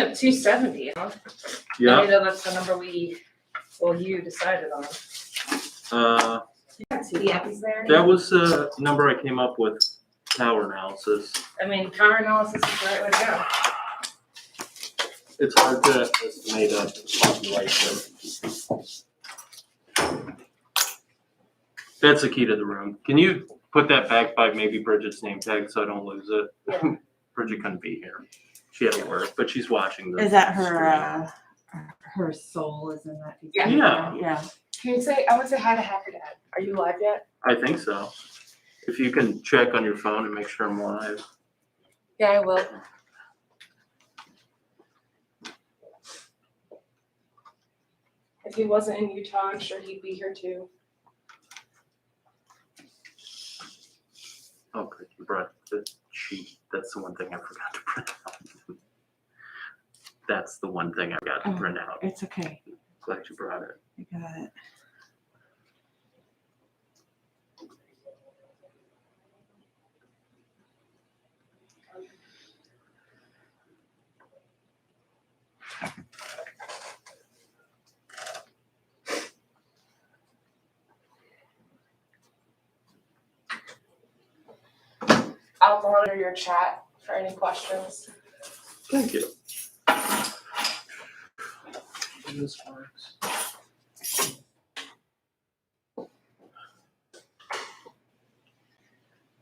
at 270, huh? Yeah. I know that's the number you decided on. You got two copies there? That was the number I came up with, power analysis. I mean, power analysis is the right way to go. It's hard to estimate a population. That's the key to the room. Can you put that back by maybe Bridget's name tag so I don't lose it? Yeah. Bridget couldn't be here. She had to work, but she's watching this. Is that her soul is in that? Yeah. Yeah. Yeah. Can you say, I want to say hi to Hacker Dad. Are you live yet? I think so. If you can check on your phone and make sure I'm live. Yeah, I will. If he wasn't in Utah, I'm sure he'd be here too. Oh, good. You brought the sheet. That's the one thing I forgot to print out. That's the one thing I got to print out. It's okay. Glad you brought it. You got it. I'll monitor your chat for any questions. Thank you. This works.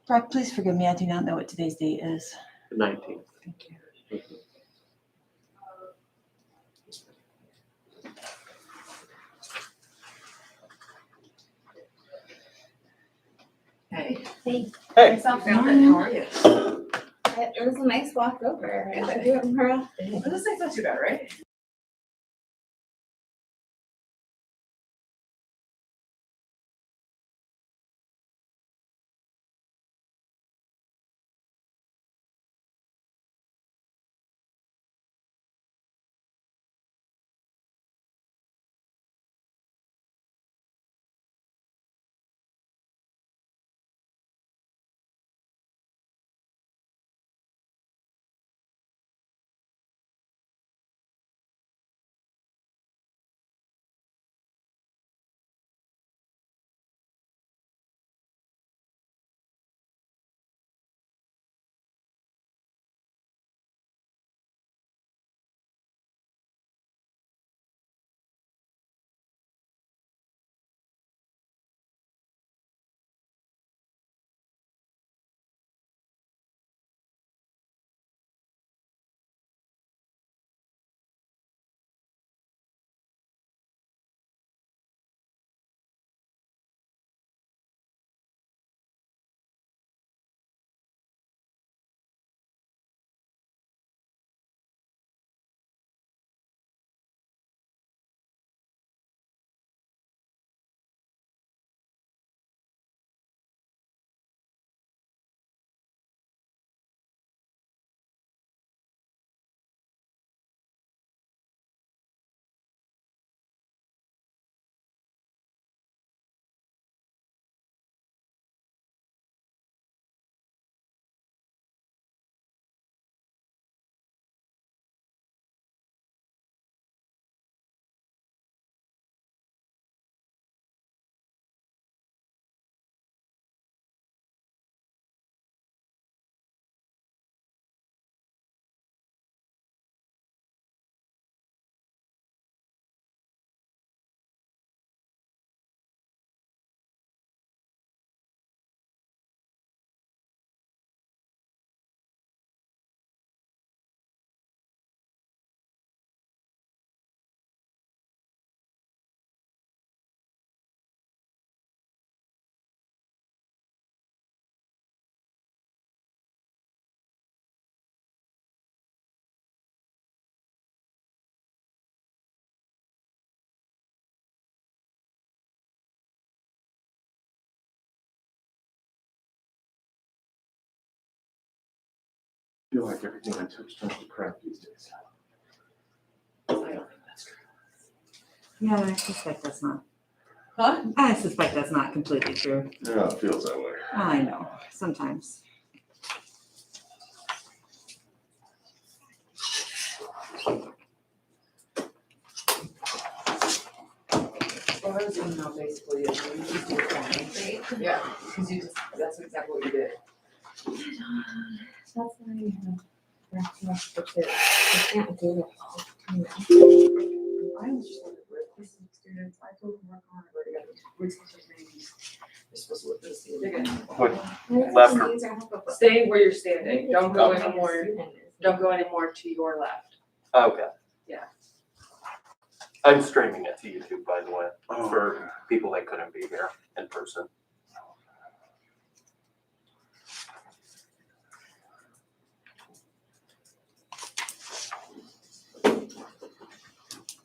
Brad, please forgive me. I do not know what today's date is. The 19th. Thank you. Hey. Hey. Myself found it. How are you? It was a nice walk over. I got to do it more often. This thing's not too bad, right? I feel like everything I touch turns to crap these days. I don't think that's true. Yeah, I suspect that's not. Huh? I suspect that's not completely true. Yeah, it feels that way. I know. Sometimes. Laura's email basically is you just do it for me. Yeah, because you just, that's exactly what you did. That's why I have wrapped up the two. I can't do it all. I was just like, with this students, I told them work on it, but I got to research names. They're supposed to look this. Left or- Stay where you're standing. Don't go anymore. Don't go anymore to your left. Okay. Yeah. I'm streaming it to YouTube, by the way, for people that couldn't be here in person.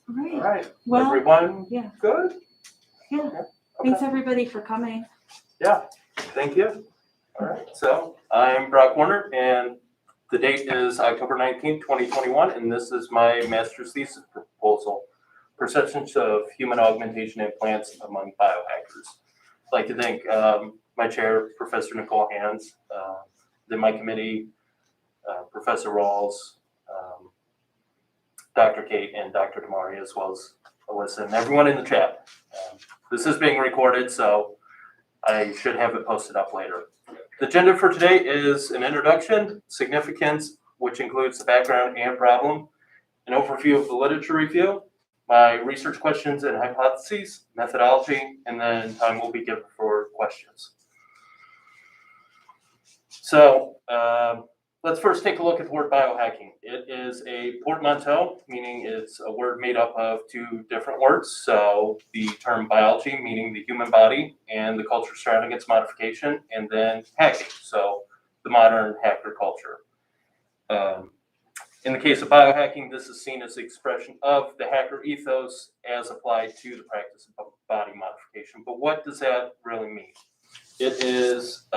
All All right, right, Well, everyone, yeah. good? yeah, Okay. thanks everybody for coming. Yeah, thank you. All right, so I'm Brock Warner, and the date is October 19th, 2021, and this is my master's thesis proposal, Perceptions of Human Augmentation Implants Among Biohackers. I'd like to thank my chair, Professor Nicole Hands, then my committee, Professor Rawls, Dr. Kate, and Dr. Damari, as well as Alyssa, and everyone in the chat. This is being recorded, so I should have it posted up later. The agenda for today is an introduction, significance, which includes the background and problem, an overview of the literature review, my research questions and hypotheses, methodology, and then time will be given for questions. So let's first take a look at the word biohacking. It is a portmanteau, meaning it's a word made up of two different words. So the term biology, meaning the human body, and the culture surrounding its modification, and then hacking, so the modern hacker culture. In the case of biohacking, this is seen as the expression of the hacker ethos as applied to the practice of body modification. But what does that really mean? It is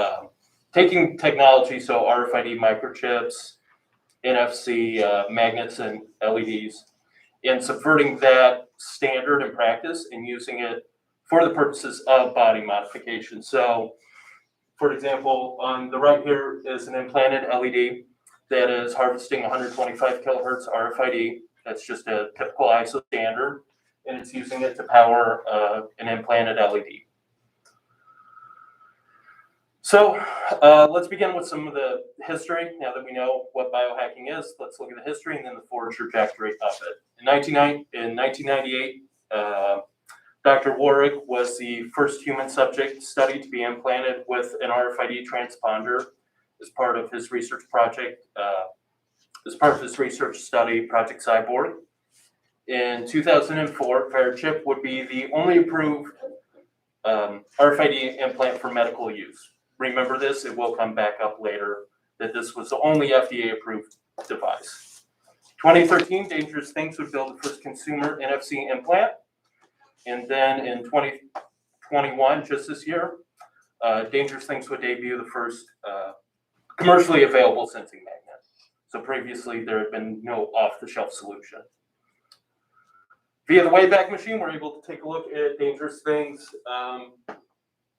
taking technology, so RFID microchips, NFC magnets and LEDs, and subverting that standard in practice and using it for the purposes of body modification. So, for example, on the right here is an implanted LED that is harvesting 125 kilohertz RFID. That's just a typical ISO standard, and it's using it to power an implanted LED. So let's begin with some of the history. Now that we know what biohacking is, let's look at the history and then the forward trajectory of it. In 1998, Dr. Warwick was the first human subject study to be implanted with an RFID transponder as part of his research project, as part of his research study, Project Cyborg. In 2004, Verichip would be the only approved RFID implant for medical use. Remember this, it will come back up later, that this was the only FDA-approved device. 2013, Dangerous Things would build the first consumer NFC implant. And then in 2021, just this year, Dangerous Things would debut the first commercially available sensing magnet. So previously, there had been no off-the-shelf solution. Via the Wayback Machine, we're able to take a look at Dangerous Things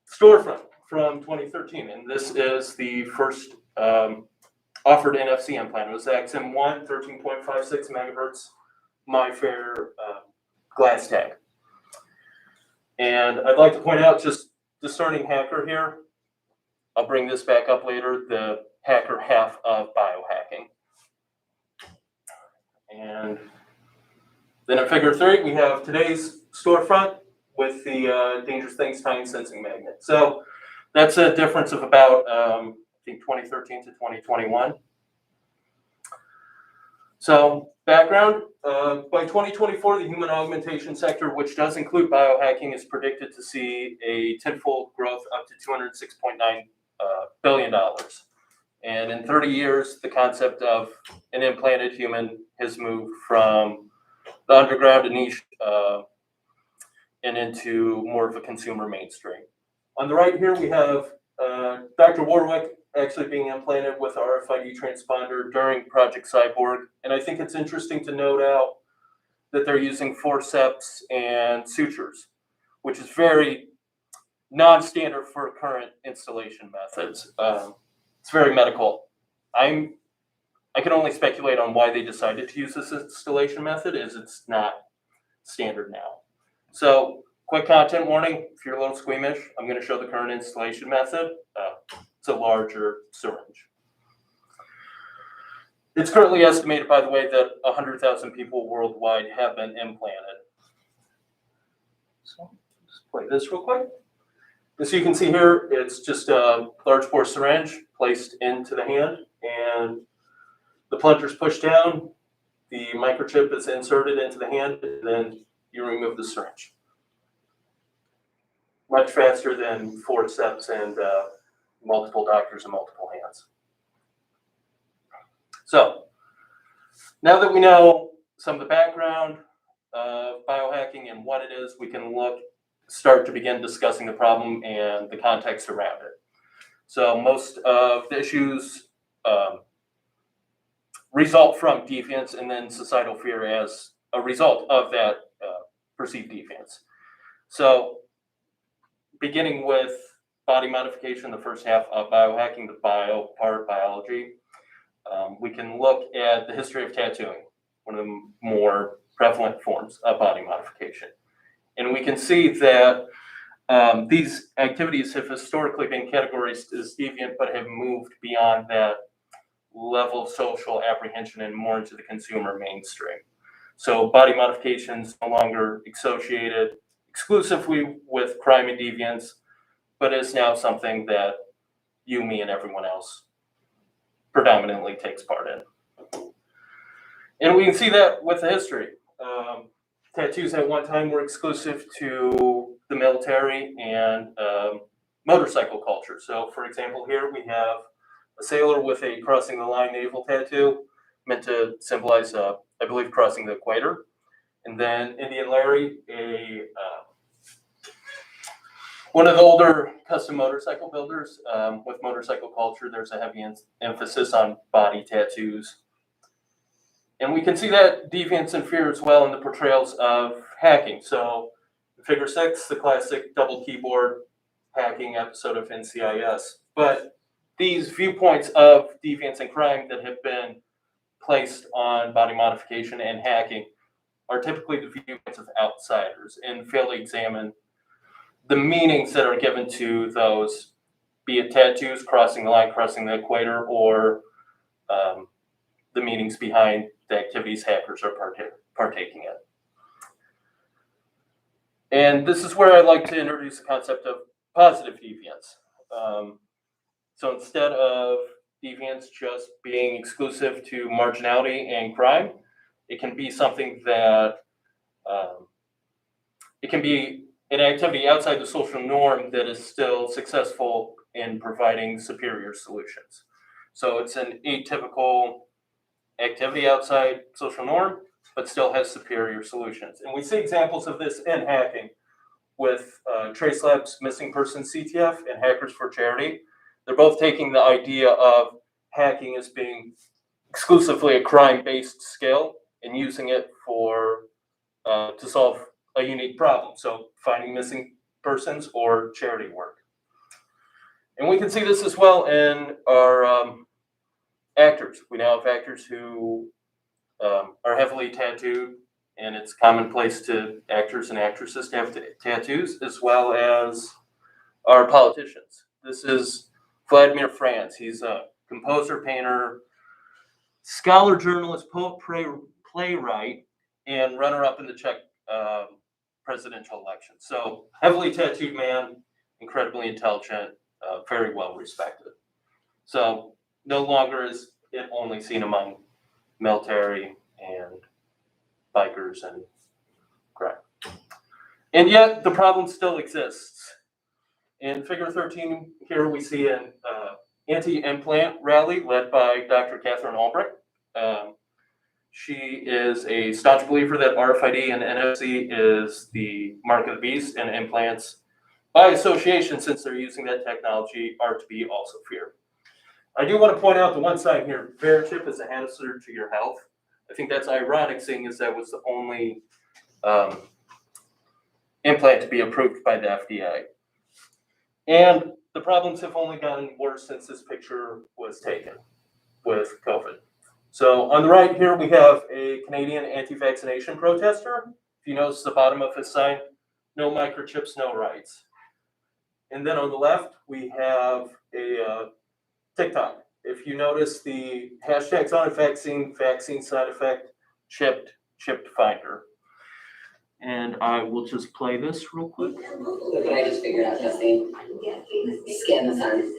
storefront from 2013, and this is the first offered NFC implant. It was the XM1, 13.56 megahertz MyFair glass tag. And I'd like to point out, just discerning hacker here, I'll bring this back up later, the hacker half of biohacking. And then in figure 3, we have today's storefront with the Dangerous Things time sensing magnet. So that's a difference of about, I think, 2013 to 2021. So background, by 2024, the human augmentation sector, which does include biohacking, is predicted to see a tenfold growth up to $206.9 billion. And in 30 years, the concept of an implanted human has moved from the underground and niche and into more of a consumer mainstream. On the right here, we have Dr. Warwick actually being implanted with RFID transponder during Project Cyborg. And I think it's interesting to note out that they're using forceps and sutures, which is very non-standard for current installation methods. It's very medical. I can only speculate on why they decided to use this installation method, as it's not standard now. So Quick content warning, if you're a little squeamish, I'm going to show the current installation method. It's a larger syringe. It's currently estimated, by the way, that 100,000 people worldwide have been implanted. So just play this real quick. As you can see here, it's just a large bore syringe placed into the hand, and the plunger's pushed down, the microchip is inserted into the hand, and then you remove the syringe. Much faster than 4 steps and multiple doctors and multiple hands. So, now that we know some of the background of biohacking and what it is, we can start to begin discussing the problem and the context around it. So most of the issues result from deviance and then societal fear as a result of that perceived deviance. So beginning with body modification, the first half of biohacking, the bio part, biology, we can look at the history of tattooing, one of the more prevalent forms of body modification. And we can see that these activities have historically been categorized as deviant, but have moved beyond that level of social apprehension and more into the consumer mainstream. So body modification is no longer associated exclusively with crime and deviance, but is now something that you, me, and everyone else predominantly takes part in. And we can see that with the history. Tattoos at one time were exclusive to the military and motorcycle culture. So for example, here we have a sailor with a crossing the line naval tattoo, meant to symbolize, I believe, crossing the equator. And then Indian Larry, one of the older custom motorcycle builders. With motorcycle culture, there's a heavy emphasis on body tattoos. And we can see that deviance and fear as well in the portrayals of hacking. So in Figure 6, the classic double keyboard hacking episode of NCIS. But these viewpoints of deviance and crime that have been placed on body modification and hacking are typically the viewpoints of outsiders and fail to examine the meanings that are given to those, be it tattoos, crossing the line, crossing the equator, or the meanings behind the activities hackers are partaking in. And this is where I like to introduce the concept of positive deviance. So instead of deviance just being exclusive to marginality and crime, it can be something that, it can be an activity outside the social norm that is still successful in providing superior solutions. So it's an atypical activity outside social norm, but still has superior solutions. And we see examples of this in hacking with TraceLab's Missing Persons CTF and Hackers for Charity. They're both taking the idea of hacking as being exclusively a crime-based skill and using it for to solve a unique problem. So finding missing persons or charity work. And we can see this as well in our actors. We now have actors who are heavily tattooed, and it's commonplace to actors and actresses to have tattoos, as well as our politicians. This is Vladimir Franz. He's a composer, painter, scholar, journalist, poet, playwright, and runner-up in the Czech presidential election. So heavily tattooed man, incredibly intelligent, very well respected. So no longer is it only seen among military and bikers and crime. And yet the problem still exists. In Figure 13 here we see an anti-implant rally led by Dr. Catherine Albrecht. She is a staunch believer that RFID and NFC is the mark of the beast, and implants, by association, since they're using that technology, are to be also feared. I do want to point out the one side here, Verichip is a hazard to your health. I think that's ironic, seeing as that was the only implant to be approved by the FDA. And the problems have only gotten worse since this picture was taken with COVID. So on the right here, we have a Canadian anti-vaccination protester. If you notice the bottom of his sign, no microchips, no rights. And then on the left, we have a TikTok. If you notice the hashtags on it, vaccine side effect, chipped finder. And I will just play this real quick. Look what I just figured out, Jesse. Scan the sun.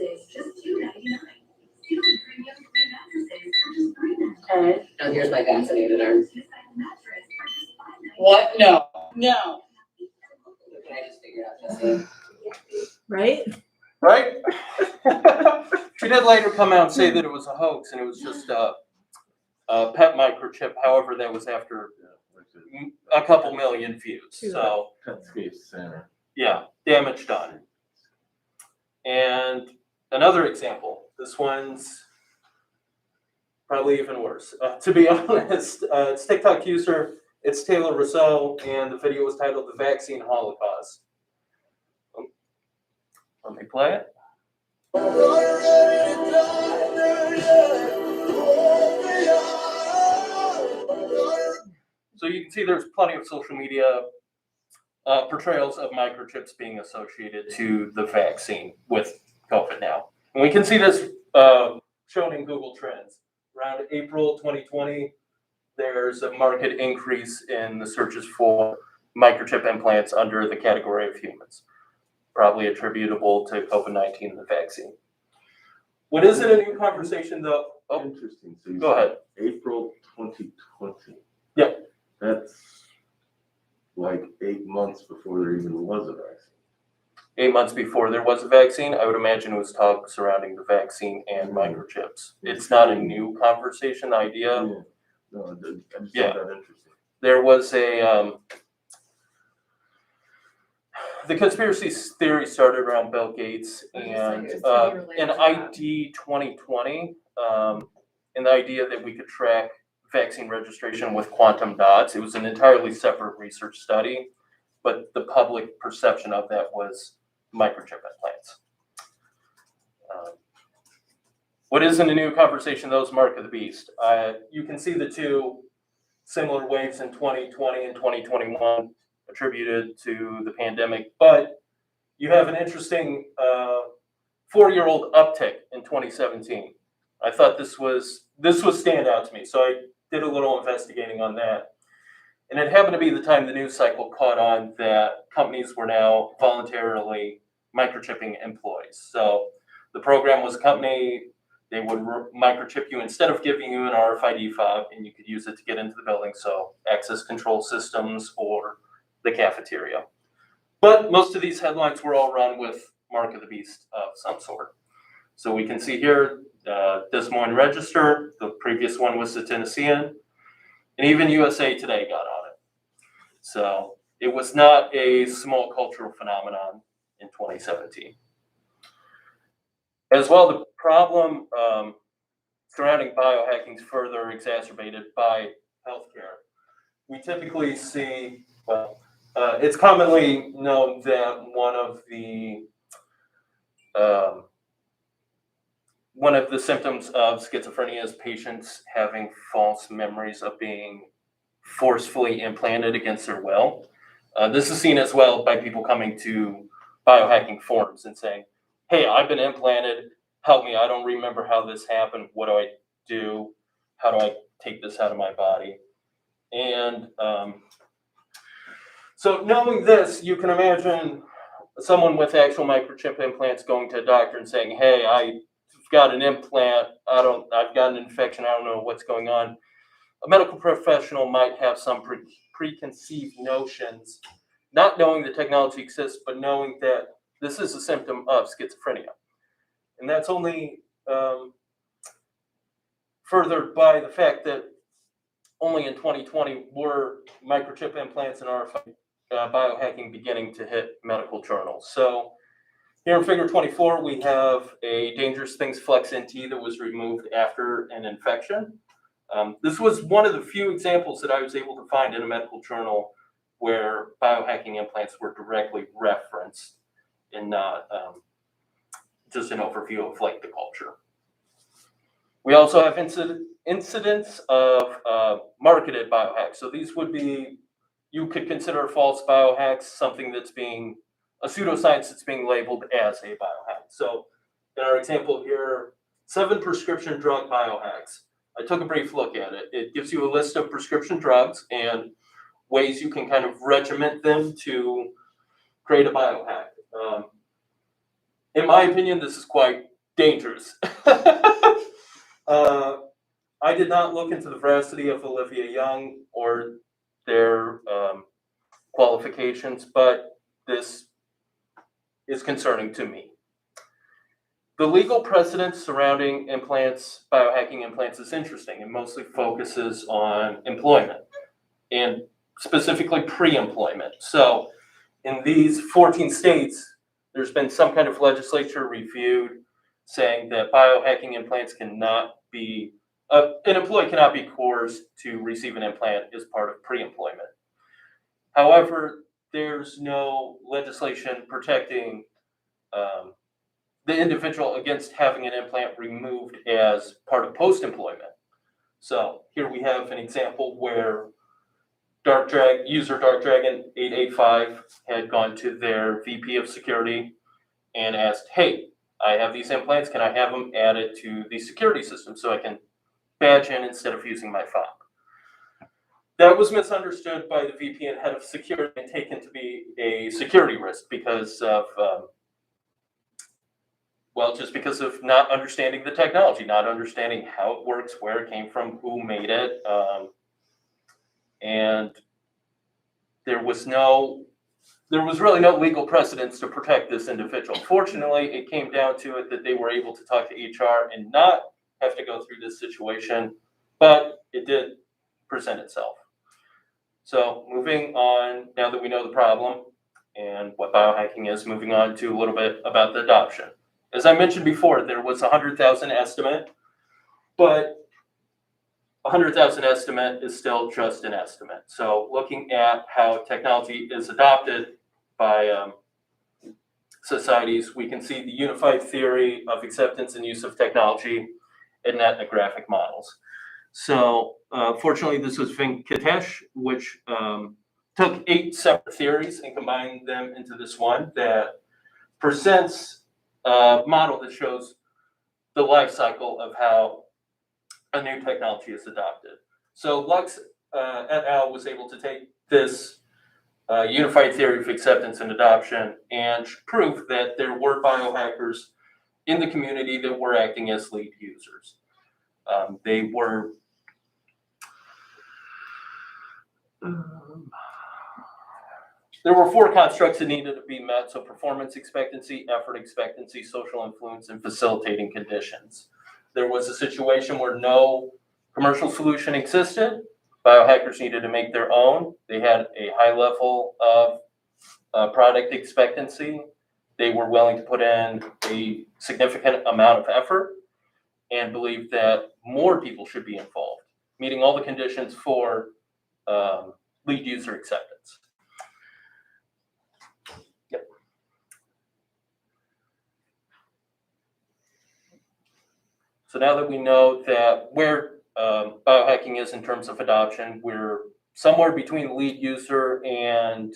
Okay. Now here's my vaccinated arm. What? No. No. Look what I just figured out, Jesse. Right? Right? She did later come out and say that it was a hoax and it was just a pet microchip. However, that was after a couple million views. So, Petscape Center. yeah, damage done. And another example, this one's probably even worse. To be honest, it's TikTok user, it's Taylor Rousseau, and the video was titled The Vaccine Holocaust. Let me play it. So you can see there's plenty of social media portrayals of microchips being associated to the vaccine with COVID now. And we can see this shown in Google Trends. Around April 2020, there's a market increase in the searches for microchip implants under the category of humans, probably attributable to COVID-19 and the vaccine. What isn't a new conversation though? Oh, Interesting. So you go ahead. April 2020. Yep. That's like 8 months before there even was a vaccine. 8 months before there was a vaccine, I would imagine it was talk surrounding the vaccine and microchips. It's not a new conversation, the idea. Yeah. No, I just Yeah. found that interesting. There was a, the conspiracy theory started around Bill Gates and in ID 2020, and the idea that we could track vaccine registration with quantum dots. It was an entirely separate research study, but the public perception of that was microchip implants. What isn't a new conversation, though, is Mark of the Beast. You can see the two similar waves in 2020 and 2021 attributed to the pandemic, but you have an interesting 4-year-old uptick in 2017. I thought this was standout to me, so I did a little investigating on that. And it happened to be the time the news cycle caught on that companies were now voluntarily microchipping employees. So the program was a company, they would microchip you instead of giving you an RFID fob, and you could use it to get into the building, so access control systems or the cafeteria. But most of these headlines were all run with Mark of the Beast of some sort. So we can see here, Des Moines Register, the previous one was the Tennessean, and even USA Today got on it. So it was not a small cultural phenomenon in 2017. As well, the problem surrounding biohacking is further exacerbated by healthcare. We typically see, it's commonly known that one of the symptoms of schizophrenia is patients having false memories of being forcefully implanted against their will. This is seen as well by people coming to biohacking forums and saying, hey, I've been implanted, help me, I don't remember how this happened, what do I do, how do I take this out of my body? And so knowing this, you can imagine someone with actual microchip implants going to a doctor and saying, hey, I've got an implant, I've got an infection, I don't know what's going on. A medical professional might have some preconceived notions, not knowing the technology exists, but knowing that this is a symptom of schizophrenia. And that's only furthered by the fact that only in 2020 were microchip implants and RFID biohacking beginning to hit medical journals. So here in figure 24, we have a Dangerous Things Flex NT that was removed after an infection. This was one of the few examples that I was able to find in a medical journal where biohacking implants were directly referenced and not just an overview of like the culture. We also have incidents of marketed biohacks. So these would be you could consider false biohacks something that's being, a pseudoscience that's being labeled as a biohack. So in our example here, 7 prescription drug biohacks. I took a brief look at it. It gives you a list of prescription drugs and ways you can kind of regiment them to create a biohack. In my opinion, this is quite dangerous. I did not look into the veracity of Olivia Young or their qualifications, but this is concerning to me. The legal precedent surrounding implants, biohacking implants, is interesting and mostly focuses on employment and specifically pre-employment. So in these 14 states, there's been some kind of legislature reviewed saying that biohacking implants cannot be, an employee cannot be coerced to receive an implant as part of pre-employment. However, there's no legislation protecting the individual against having an implant removed as part of post-employment. So here we have an example where user Dark Dragon 885 had gone to their VP of security and asked, hey, I have these implants, can I have them added to the security system so I can badge in instead of using my fob? That was misunderstood by the VP and head of security and taken to be a security risk because of, just because of not understanding the technology, not understanding how it works, where it came from, who made it. And there was really no legal precedence to protect this individual. Fortunately, it came down to it that they were able to talk to HR and not have to go through this situation, but it did present itself. So moving on, now that we know the problem and what biohacking is, moving on to a little bit about the adoption. As I mentioned before, there was a 100,000 estimate, but 100,000 estimate is still just an estimate. So looking at how technology is adopted by societies, we can see the unified theory of acceptance and use of technology in ethnographic models. So fortunately, this was Venkatesh, which took 8 separate theories and combined them into this one that presents a model that shows the life cycle of how a new technology is adopted. So Lux et al. Was able to take this unified theory of acceptance and adoption and prove that there were biohackers in the community that were acting as lead users. There were 4 constructs that needed to be met, so performance expectancy, effort expectancy, social influence, and facilitating conditions. There was a situation where no commercial solution existed. Biohackers needed to make their own. They had a high level of product expectancy. They were willing to put in a significant amount of effort and believed that more people should be involved, meeting all the conditions for lead user acceptance. Yep. So now that we know that where biohacking is in terms of adoption, we're somewhere between lead user and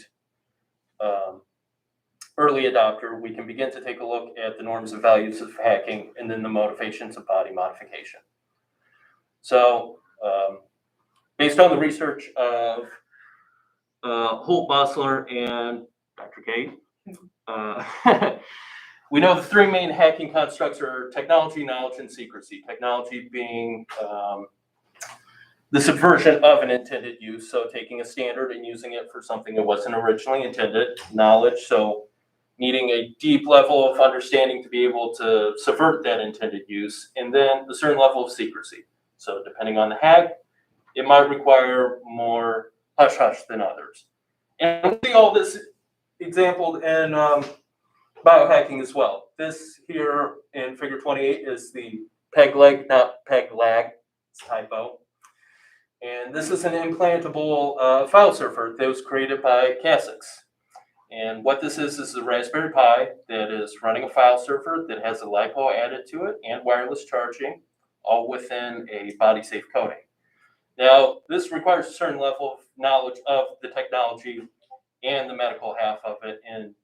early adopter. We can begin to take a look at the norms and values of hacking and then the motivations of body modification. So based on the research of Holt, Bossler, and Dr. Kate, we know the 3 main hacking constructs are technology, knowledge, and secrecy. Technology being the subversion of an intended use, so taking a standard and using it for something that wasn't originally intended. Knowledge, so needing a deep level of understanding to be able to subvert that intended use, and then a certain level of secrecy. So depending on the hack, it might require more hush-hush than others. And we see all this exampled in biohacking as well. This here in figure 28 is the peg leg, not peg lag, it's a typo. And this is an implantable file server that was created by Casix. And what this is a Raspberry Pi that is running a file server that has a LiPo added to it and wireless charging, all within a body safe coating. Now, this requires a certain level of knowledge of the technology and the medical half of it, and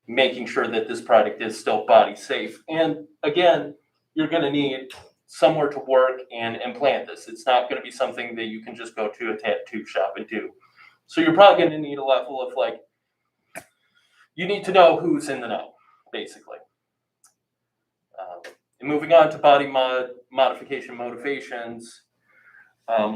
making sure that this product is still body safe. And again, you're going to need somewhere to work and implant this. It's not going to be something that you can just go to a tattoo shop and do. So you're probably going to need a level of like, you need to know who's in the know, basically. And moving on to body modification motivations,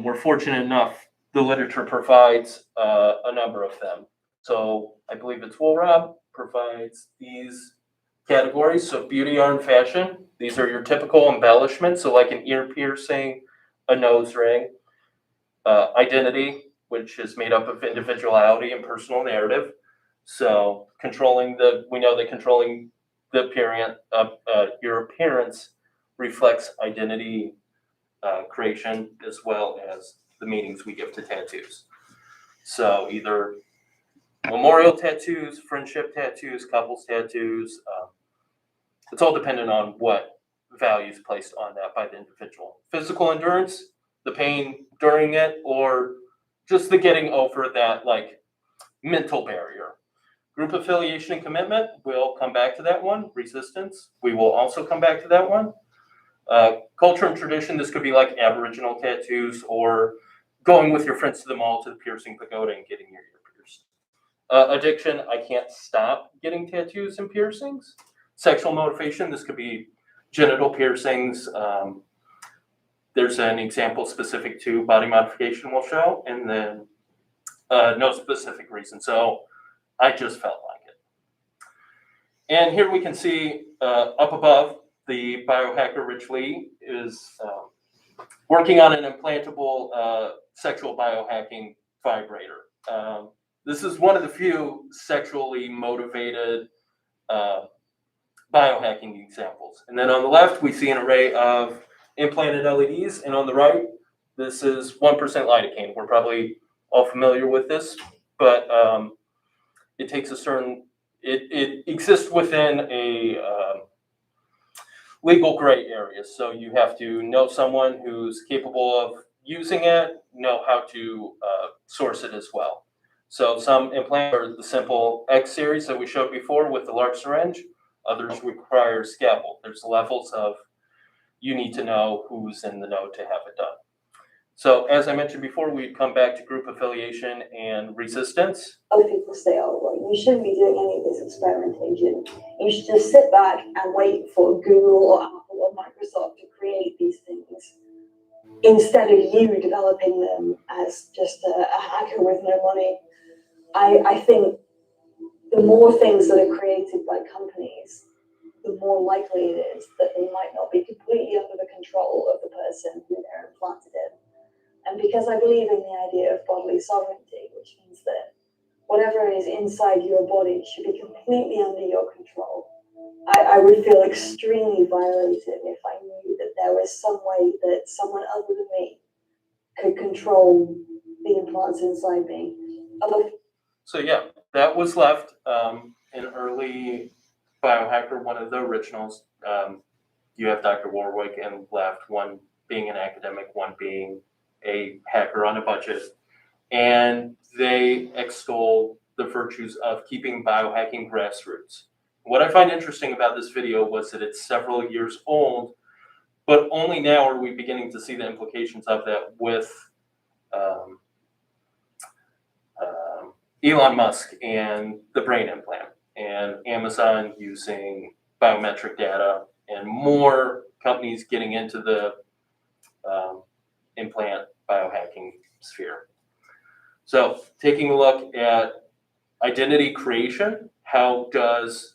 we're fortunate enough, the literature provides a number of them. So I believe it's Woolrob provides these categories. So beauty, art, and fashion. These are your typical embellishments. So like an ear piercing, a nose ring. Identity, which is made up of individuality and personal narrative. So we know that controlling the your appearance reflects identity creation as well as the meanings we give to tattoos. So either memorial tattoos, friendship tattoos, couples tattoos. It's all dependent on what value is placed on that by the individual. Physical endurance, the pain during it, or just the getting over that like mental barrier. Group affiliation and commitment, we'll come back to that one. Resistance, we will also come back to that one. Culture and tradition, this could be like Aboriginal tattoos or going with your friends to the mall to the piercing pagoda and getting your ear pierced. Addiction, I can't stop getting tattoos and piercings. Sexual motivation, this could be genital piercings. There's an example specific to body modification we'll show, and then no specific reason. So I just felt like it. And here we can see up above, the biohacker Rich Lee is working on an implantable sexual biohacking vibrator. This is one of the few sexually motivated biohacking examples. And then on the left, we see an array of implanted LEDs. And on the right, this is 1% lidocaine. We're probably all familiar with this, but it takes a certain, it exists within a legal gray area. So you have to know someone who's capable of using it, know how to source it as well. So some implants are the simple X series that we showed before with the large syringe. Others require scalpel. There's levels of, you need to know who's in the know to have it done. So as I mentioned before, we'd come back to group affiliation and resistance. Other people say, oh, well, you shouldn't be doing any of this experimentation. You should just sit back and wait for Google or Apple or Microsoft to create these things instead of you developing them as just a hacker with no money. I think the more things that are created by companies, the more likely it is that they might not be completely under the control of the person who they're implanted in. And because I believe in the idea of bodily sovereignty, which means that whatever is inside your body should be completely under your control, I would feel extremely violated if I knew that there was some way that someone other than me could control the implants inside me. So yeah, that was left in early biohacker, one of the originals. You have Dr. Warwick and left, one being an academic, one being a hacker on a budget. And they extol the virtues of keeping biohacking grassroots. What I find interesting about this video was that it's several years old, but only now are we beginning to see the implications of that with Elon Musk and the brain implant, and Amazon using biometric data, and more companies getting into the implant biohacking sphere. So taking a look at identity creation, how does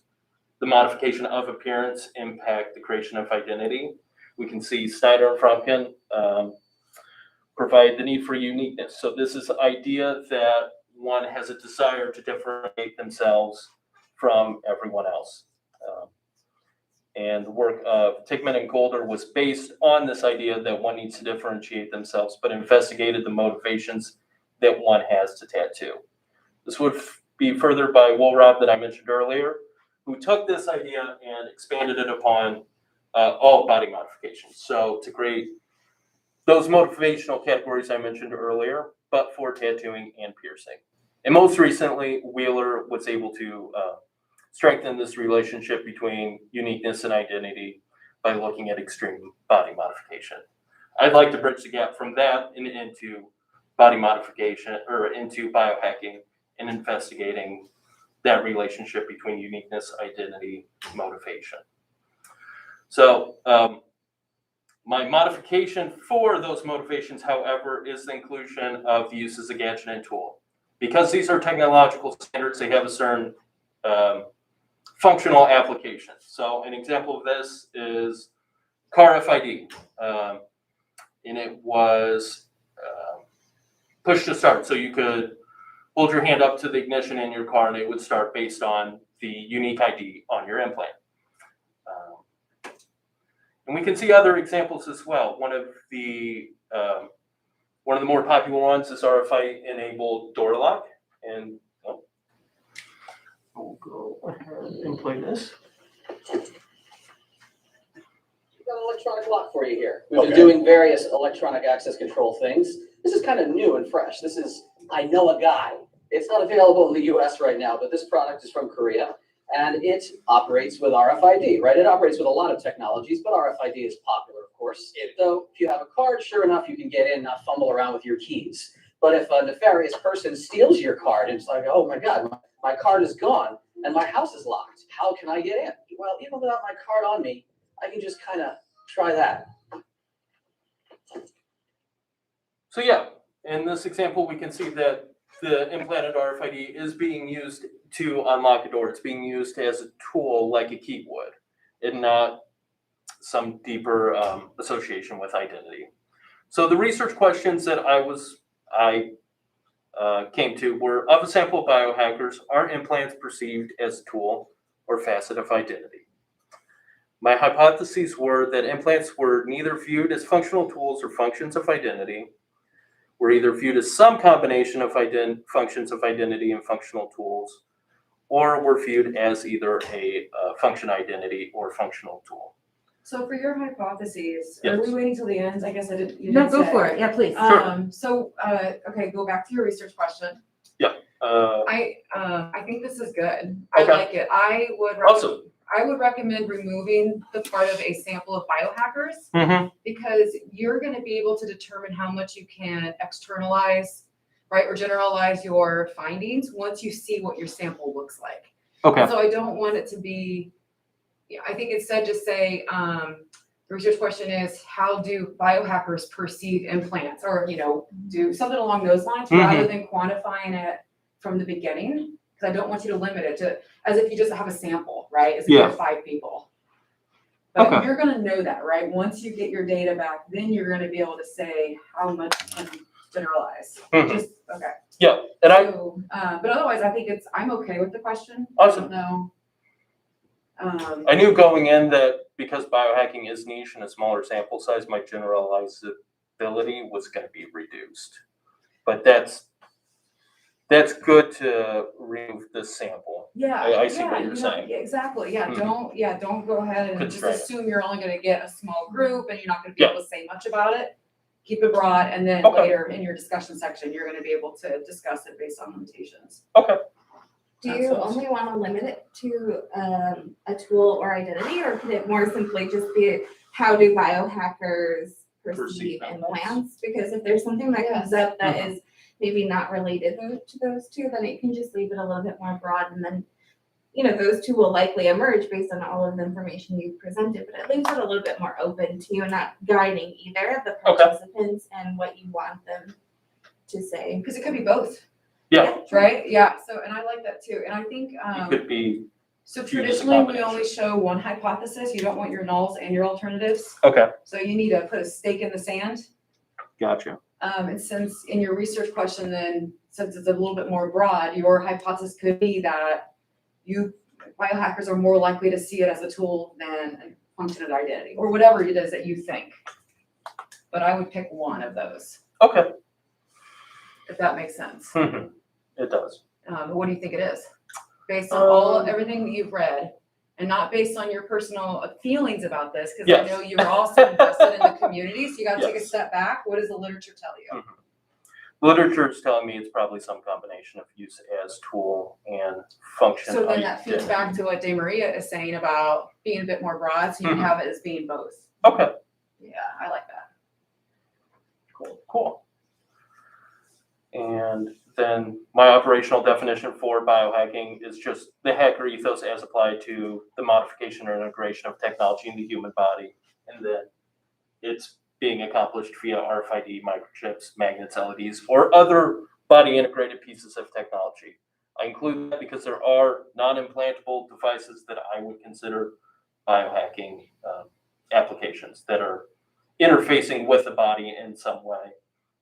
the modification of appearance impact the creation of identity? We can see Snyder and Fromkin provide the need for uniqueness. So this is the idea that one has a desire to differentiate themselves from everyone else. And the work of Tickman and Golder was based on this idea that one needs to differentiate themselves, but investigated the motivations that one has to tattoo. This would be furthered by Woolrob that I mentioned earlier, who took this idea and expanded it upon all body modifications. So to create those motivational categories I mentioned earlier, but for tattooing and piercing. And most recently, Wheeler was able to strengthen this relationship between uniqueness and identity by looking at extreme body modification. I'd like to bridge the gap from that into body modification, or into biohacking, and investigating that relationship between uniqueness, identity, motivation. So my modification for those motivations, however, is the inclusion of the use as a gadget and tool. Because these are technological standards, they have a certain functional application. So an example of this is car RFID. And it was push to start. So you could hold your hand up to the ignition in your car and it would start based on the unique ID on your implant. And we can see other examples as well. One of the more popular ones is RFID-enabled door lock. And we'll go ahead and play this. We've got an electronic lock for you here. We've been doing various electronic access control things. This is kind of new and fresh. This is I Know a Guy. It's not available in the US right now, but this product is from Korea, and it operates with RFID, right? It operates with a lot of technologies, but RFID is popular, of course. So if you have a card, sure enough, you can get in, not fumble around with your keys. But if a nefarious person steals your card, and it's like, oh my God, my card is gone, and my house is locked. How can I get in? Well, even without my card on me, I can just kind of try that. So yeah, in this example, we can see that the implanted RFID is being used to unlock a door. It's being used as a tool like a key would, and not some deeper association with identity. So the research questions that I came to were, of a sample of biohackers, are implants perceived as a tool or facet of identity? My hypotheses were that implants were neither viewed as functional tools or functions of identity, were either viewed as some combination of functions of identity and functional tools, or were viewed as either a function identity or functional tool. So for your hypotheses, Yes. are we waiting till the end? I guess I didn't. You No, didn't go say. for it. Yeah, please. Okay, go back to your research question. Uh, I think this is good. I Okay. like it. Awesome. I would recommend removing the part of a sample of biohackers Mm-hmm. because you're going to be able to determine how much you can externalize, right, or generalize your findings once you see what your sample looks like. Okay. So I don't want it to be. I think instead just say the research question is, how do biohackers perceive implants, or do something along those lines rather than quantifying it from the beginning, because I don't want you to limit it to as if you just have a sample, right? As if you have 5 people. But you're going to know that, right? Once you get your data back, then you're going to be able to say how much can generalize. Mhm. Okay. Yeah, and But otherwise, I think I'm okay with the question. Awesome. I don't know. I knew going in that because biohacking is niche and a smaller sample size, my generalizability was going to be reduced. But that's good to remove the sample. Yeah, I see what you're saying. Exactly. Yeah, Mhm. don't go ahead and Constrain. just assume you're only going to get a small group and you're not going to be Yeah. able to say much about it. Keep it broad, and then Okay. later in your discussion section, you're going to be able to discuss it based on limitations. Okay. Do you only want to limit it to a tool or identity, or could it more simply just be how do biohackers perceive implants? Because if there's something that comes up that is maybe not related to those two, then it can just leave it a little bit more broad, and then those two will likely emerge based on all of the information you've presented, but it leaves it a little bit more open to you and not guiding either of the participants and what you want them to say. Because it could be both. Yeah. Right? Yeah. So, and I like that too. And I think It could be. so. viewed as a Traditionally, we combination. only show one hypothesis. You don't want your nulls and your alternatives. Okay. So you need to put a stake in the sand. Gotcha. And since in your research question, then since it's a little bit more broad, your hypothesis could be that biohackers are more likely to see it as a tool than a function of identity, or whatever it is that you think. But I would pick one of those, Okay. if that makes sense. It does. What do you think it is? Based on everything that you've read, and not based on your personal feelings about this, because I Yes. know you're also invested in the community, so you gotta take a Yes. step back. What does the literature tell you? Literature is telling me it's probably some combination of use as tool and function. So then that feeds identity. back to what De Maria is saying about being a bit more broad, so you Mhm. have it as being both. Okay, Yeah, I like that. cool. And then my operational definition for biohacking is just the hacker ethos as applied to the modification or integration of technology in the human body. And then it's being accomplished via RFID, microchips, magnets, LEDs, or other body integrated pieces of technology. I include that because there are non-implantable devices that I would consider biohacking applications that are interfacing with the body in some way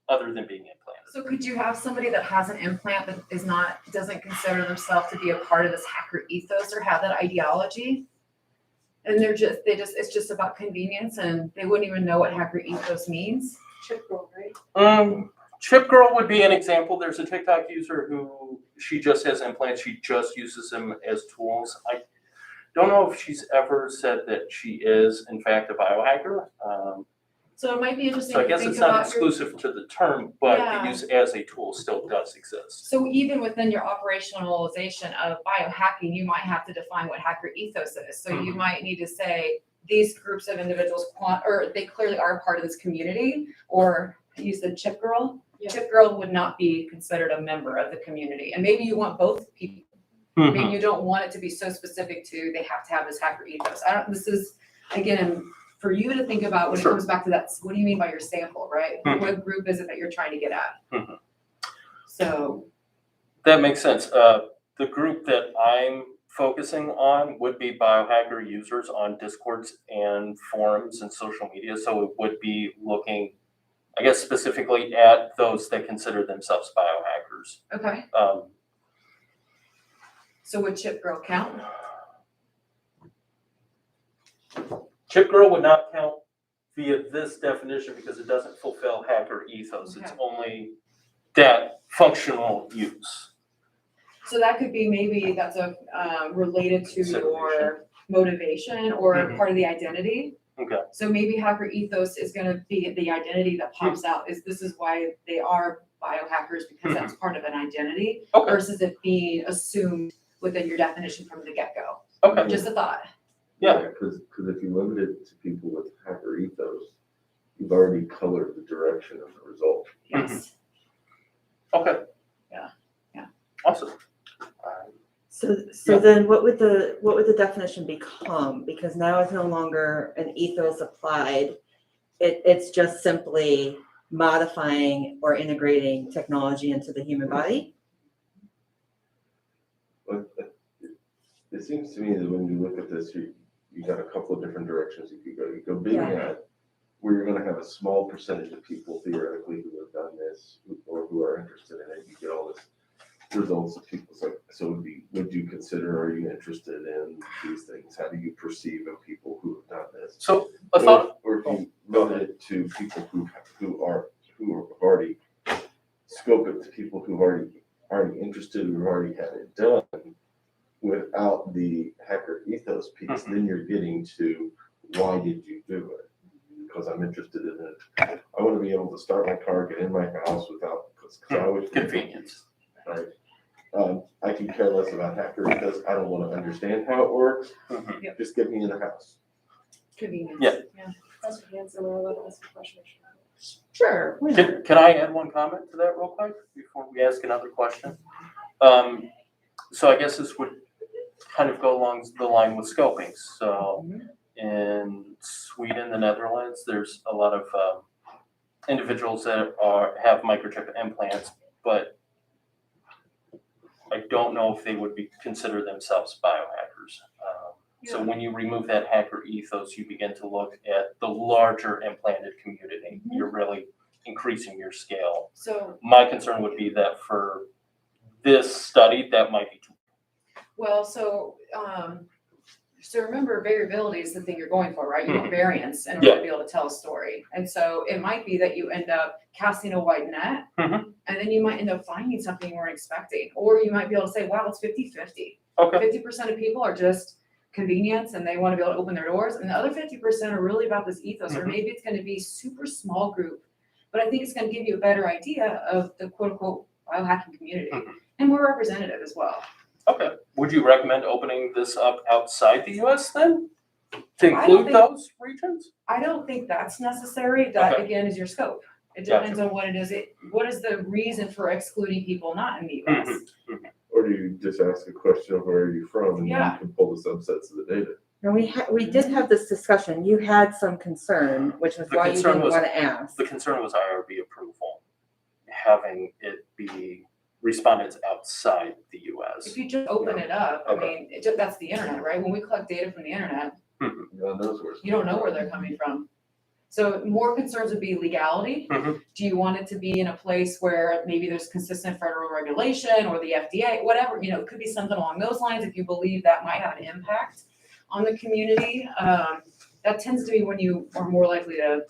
other than being implanted. So could you have somebody that has an implant that is not, doesn't consider themselves to be a part of this hacker ethos or have that ideology? And it's just about convenience and they wouldn't even know what hacker ethos means? Chip girl, right? Chip Girl would be an example. There's a TikTok user who she just has implants. She just uses them as tools. I don't know if she's ever said that she is in fact a biohacker. So it might be interesting So I to guess think it's not about your, exclusive to the term, but Yeah. the use as a tool still does exist. so even within your operationalization of biohacking, you might have to define what hacker ethos is. So you might need to say, these groups of individuals or they clearly are a part of this community, or you said Chip Girl? Yeah. Chip Girl would not be considered a member of the community. And maybe you want both people. Maybe you don't want it to be so specific to, they have to have this hacker ethos. This is, again, for you to think about when it Sure. comes back to that, what do you mean by your sample, right? Mhm. What group is it that you're trying to get at? Mhm. So, That makes sense. The group that I'm focusing on would be biohacker users on Discords and forums and social media. So it would be looking, I guess, specifically at those that consider themselves biohackers. okay, so would Chip Girl count? Chip Girl would not count via this definition because it doesn't fulfill hacker ethos. It's Okay. only that functional use. So that could be maybe that's related to your motivation or Mhm. part of the identity. Okay. So maybe hacker ethos is gonna be the identity that pops out, this is why they are biohackers, because that's part of an identity Okay. versus it being assumed within your definition from the get-go. Okay. Just a thought. Yeah. Because if you limit it to people with hacker ethos, you've already colored the direction of the result. Yes. Okay. Yeah. Yeah. Awesome. So Yeah. then what would the definition become? Because now it's no longer an ethos applied. It's just simply modifying or integrating technology into the human body. But it seems to me that when you look at this, you got a couple of different directions you could go. You go big Yeah. at where you're gonna have a small percentage of people theoretically who have done this or who are interested in it. You get all this results of people. So would you consider, are you interested in these things? How do you perceive of people who have done this? So a thought. Or if you limit it to people who have already scope it to people who've already interested, who've already had it done without the hacker ethos piece, then you're getting to why did you do it? Because I'm interested in it. I want to be able to start my car, get in my house without, because I always Convenience. right? I can care less about hacker because I don't want to understand how it works. Mhm. Just get me in the house. Convenience. Yeah. That's what hands are allowed to ask a question. Sure. Can I add one comment to that real quick before we ask another question? So I guess this would kind of go along the line with scoping. So in Sweden, the Netherlands, there's a lot of individuals that have microchip implants, but I don't know if they would consider themselves biohackers. So when you remove that hacker ethos, you begin to look at the larger implanted community. You're really increasing your scale. So, My concern would be that for this study, that might be too. well, so remember variability is the thing you're going for, right? You want variance in order to be able to tell a story. And so it might be that you end up casting a wide net Mhm. and then you might end up finding something you weren't expecting. Or you might be able to say, wow, it's 50-50. Okay. 50% of people are just convenience and they want to be able to open their doors. And the other 50% are really about this ethos, or Mhm. maybe it's going to be super small group. But I think it's going to give you a better idea of the quote unquote biohacking community. Mhm. And we're representative as well. Okay. Would you recommend opening this up outside the US then? To I don't include think- those regions? I don't think that's necessary. That Okay. again is your scope. It Gotcha. depends on what it is. What is the reason for excluding people not in the US? Mhm. Or do you just ask a question of where are you from, and then Yeah. you can pull the subsets of the data? And we did have this discussion. You had some concern, which was The why you concern didn't was- want to ask. The concern was IRB approval, having it be respondents outside the US. If you just open it up, I Okay. mean, that's the internet, right? When we collect data from the internet, God knows where it's you don't know coming where from. they're coming from. So more concerns would be legality. Mhm. Do you want it to be in a place where maybe there's consistent federal regulation or the FDA, whatever, it could be something along those lines if you believe that might have an impact on the community. That tends to be when you are more likely to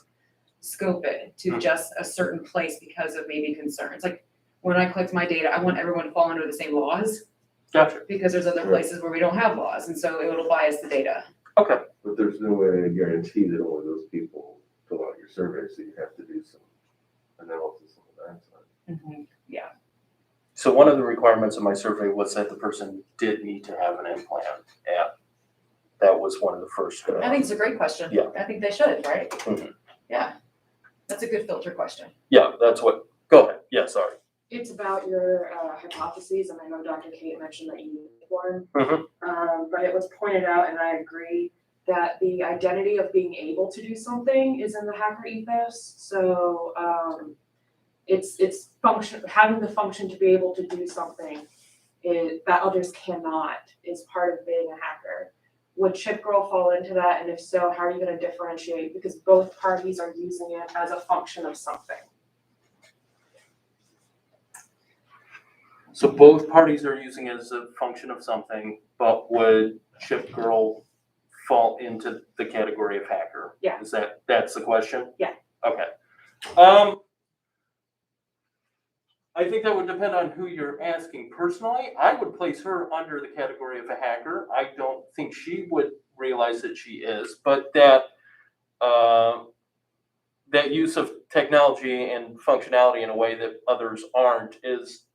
scope it to Mhm. just a certain place because of maybe concerns. Like when I collect my data, I want everyone to fall under the same laws Gotcha. because there's other Right. places where we don't have laws, and so it'll bias the data. Okay. But there's no way to guarantee that only those people fill out your survey, so you have to do some analysis on the backside. Yeah. So one of the requirements of my survey was that the person did need to have an implant. Yeah. That was one of the first. I think it's a great question. Yeah. I think they should, right? Mhm. Yeah. That's a good filter question. Yeah, that's what, go ahead. Yeah, sorry. It's about your hypotheses, and I know Dr. Kate mentioned that you need one. Mhm. But it was pointed out, and I agree, that the identity of being able to do something is in the hacker ethos. So it's function, having the function to be able to do something that others cannot is part of being a hacker. Would Chip Girl fall into that? And if so, how are you going to differentiate? Because both parties are using it as a function of something. So both parties are using it as a function of something, but would Chip Girl fall into the category of hacker? Yeah. That's the question? Yeah. Okay. I think that would depend on who you're asking. Personally, I would place her under the category of a hacker. I don't think she would realize that she is, but that use of technology and functionality in a way that others aren't is,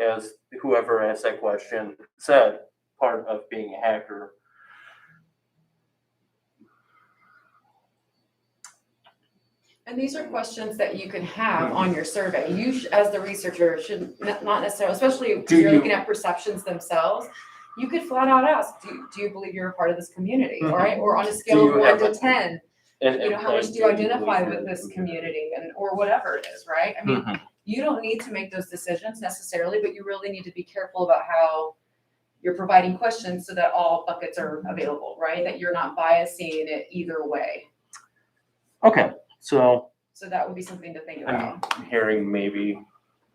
as whoever asked that question said, part of being a hacker. And these are questions that you can have on your survey. You, as the researcher, should not necessarily, especially if Do you're you- looking at perceptions themselves, you could flat out ask, do you believe you're a part of this community, all right? Or on a scale of you 1 have to a- 10, And how much do you identify believe with you're- this community or whatever it is, right? I mean, Mhm. you don't need to make those decisions necessarily, but you really need to be careful about how you're providing questions so that all buckets are available, right? That you're not biasing it either way. Okay, so So that would be something to think about. I'm hearing maybe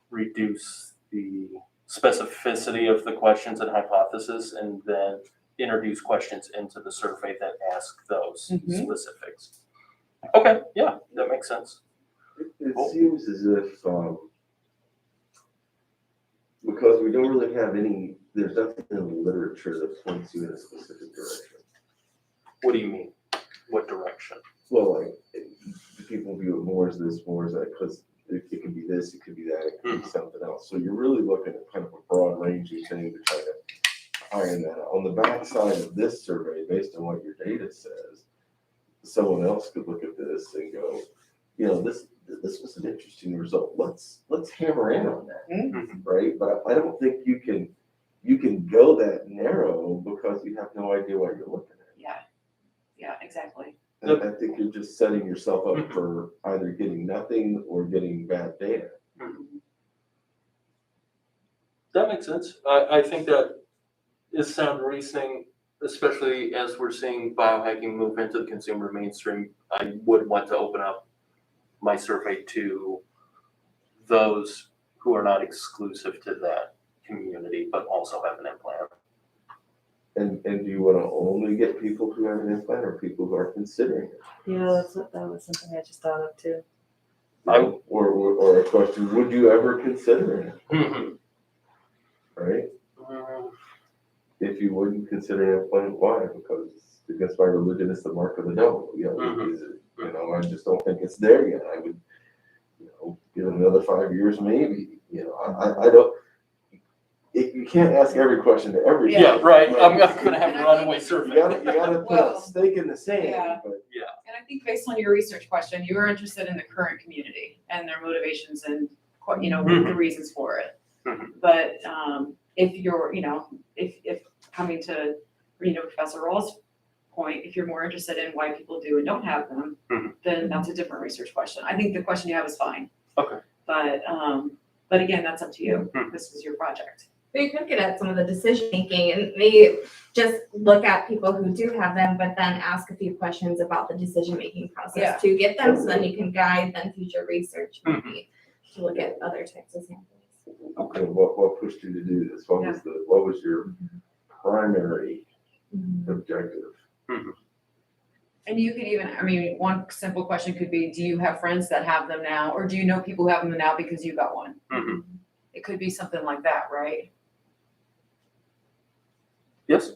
reduce the specificity of the questions and hypothesis and then introduce questions into the survey that ask those Mhm. specifics. Okay, yeah, that makes sense. It Cool. seems as if, because we don't really have there's nothing in the literature that points you in a specific direction. What do you mean? What direction? Well, like, people view it more as this, more as that, because it could be this, it could be that, it could be something else. So you're really looking at kind of a broad ranging thing to try to iron that out. On the backside of this survey, based on what your data says, someone else could look at this and go, this was an interesting result. Let's hammer in on that, Mhm. right? But I don't think you can go that narrow because you have no idea what you're looking at. Yeah, exactly. And I think you're just setting yourself up for either getting nothing or getting bad data. That makes sense. I think that is sound reasoning, especially as we're seeing biohacking move into the consumer mainstream. I would want to open up my survey to those who are not exclusive to that community, but also have an implant. And do you want to only get people who have an implant or people who are considering it? Yeah, that was something I just thought of too. Or a question, would you ever consider it, Mhm. right? if you wouldn't consider an implant, why? Because against my religion, it's the mark of the devil. Is it, I just don't think it's there yet. I would, give it another 5 years, maybe. I don't. You can't ask every question to every. Yeah, right. I'm not gonna have a runaway survey. You gotta put a Well, stake in the sand. yeah. But And I think based on your research question, you were interested in the current community and their motivations and, the reasons for it. Mhm. But, if you're, if coming to, Professor Rawls' point, if you're more interested in why people do and don't have them, Mhm. then that's a different research question. I think the question you have is fine. Okay. But again, that's up to you. Mhm. This is your project. But you could get at some of the decision making and maybe just look at people who do have them, but then ask a few questions about the decision making Yeah. process to get them, so then you can guide then future research maybe to look at other types of samples. okay, what pushed you to do this? What was your primary objective? And you could even, one simple question could be, do you have friends that have them now? Or do you know people who have them now because you got one? Mhm. It could be something like that, right? Yes.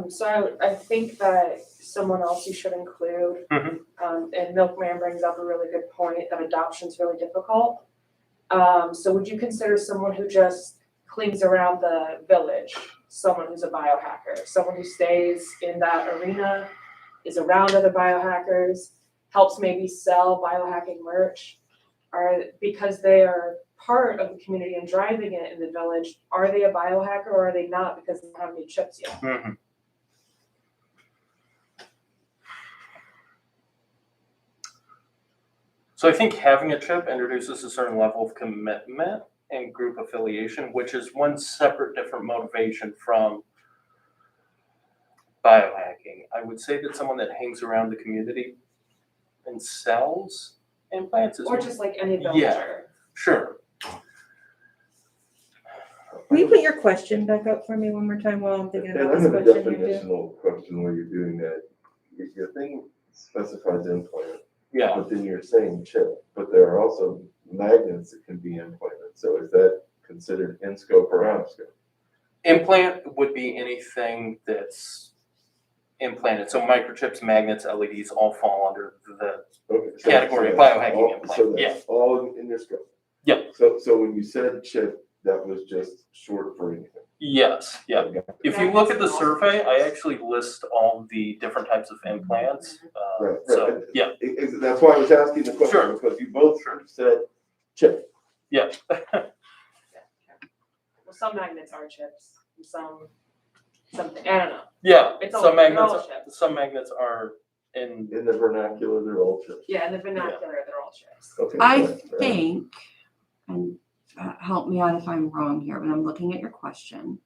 So I think that someone else you should include, Mhm. and Milkman brings up a really good point, that adoption's really difficult. So would you consider someone who just clings around the village, someone who's a biohacker, someone who stays in that arena, is around other biohackers, helps maybe sell biohacking merch, because they are part of the community and driving it in the village, are they a biohacker or are they not because they don't have any chips yet? Mhm. So I think having a chip introduces a certain level of commitment and group affiliation, which is one separate different motivation from biohacking. I would say that someone that hangs around the community and sells implants is Or just like any villager? sure. Will you put your question back up for me one more time while I'm thinking And about I this have a question here too? definitional question where you're doing that. Your thing specifies implant, Yeah. but then you're saying chip, but there are also magnets that can be implanted. So is that considered in scope or out of scope? Implant would be anything that's implanted. So microchips, magnets, LEDs all fall under the Okay, category of that's biohacking all- implant. So Yeah. that's all in your scope? Yep. So when you said chip, that was just short for anything? Yes, yeah. Okay. If you look at the survey, I actually list all the different types of implants. Right, So, right. yeah, That's why I was asking the question, Sure. because you both said chip. yeah. Well, some magnets are chips, and something, I don't know. Yeah, It's all- some they're all magnets, chips. some magnets are in, In the vernacular, they're all chips. Yeah, in the vernacular, they're all chips. Okay. I fine. think, and help me out if I'm wrong here, but I'm looking at your question.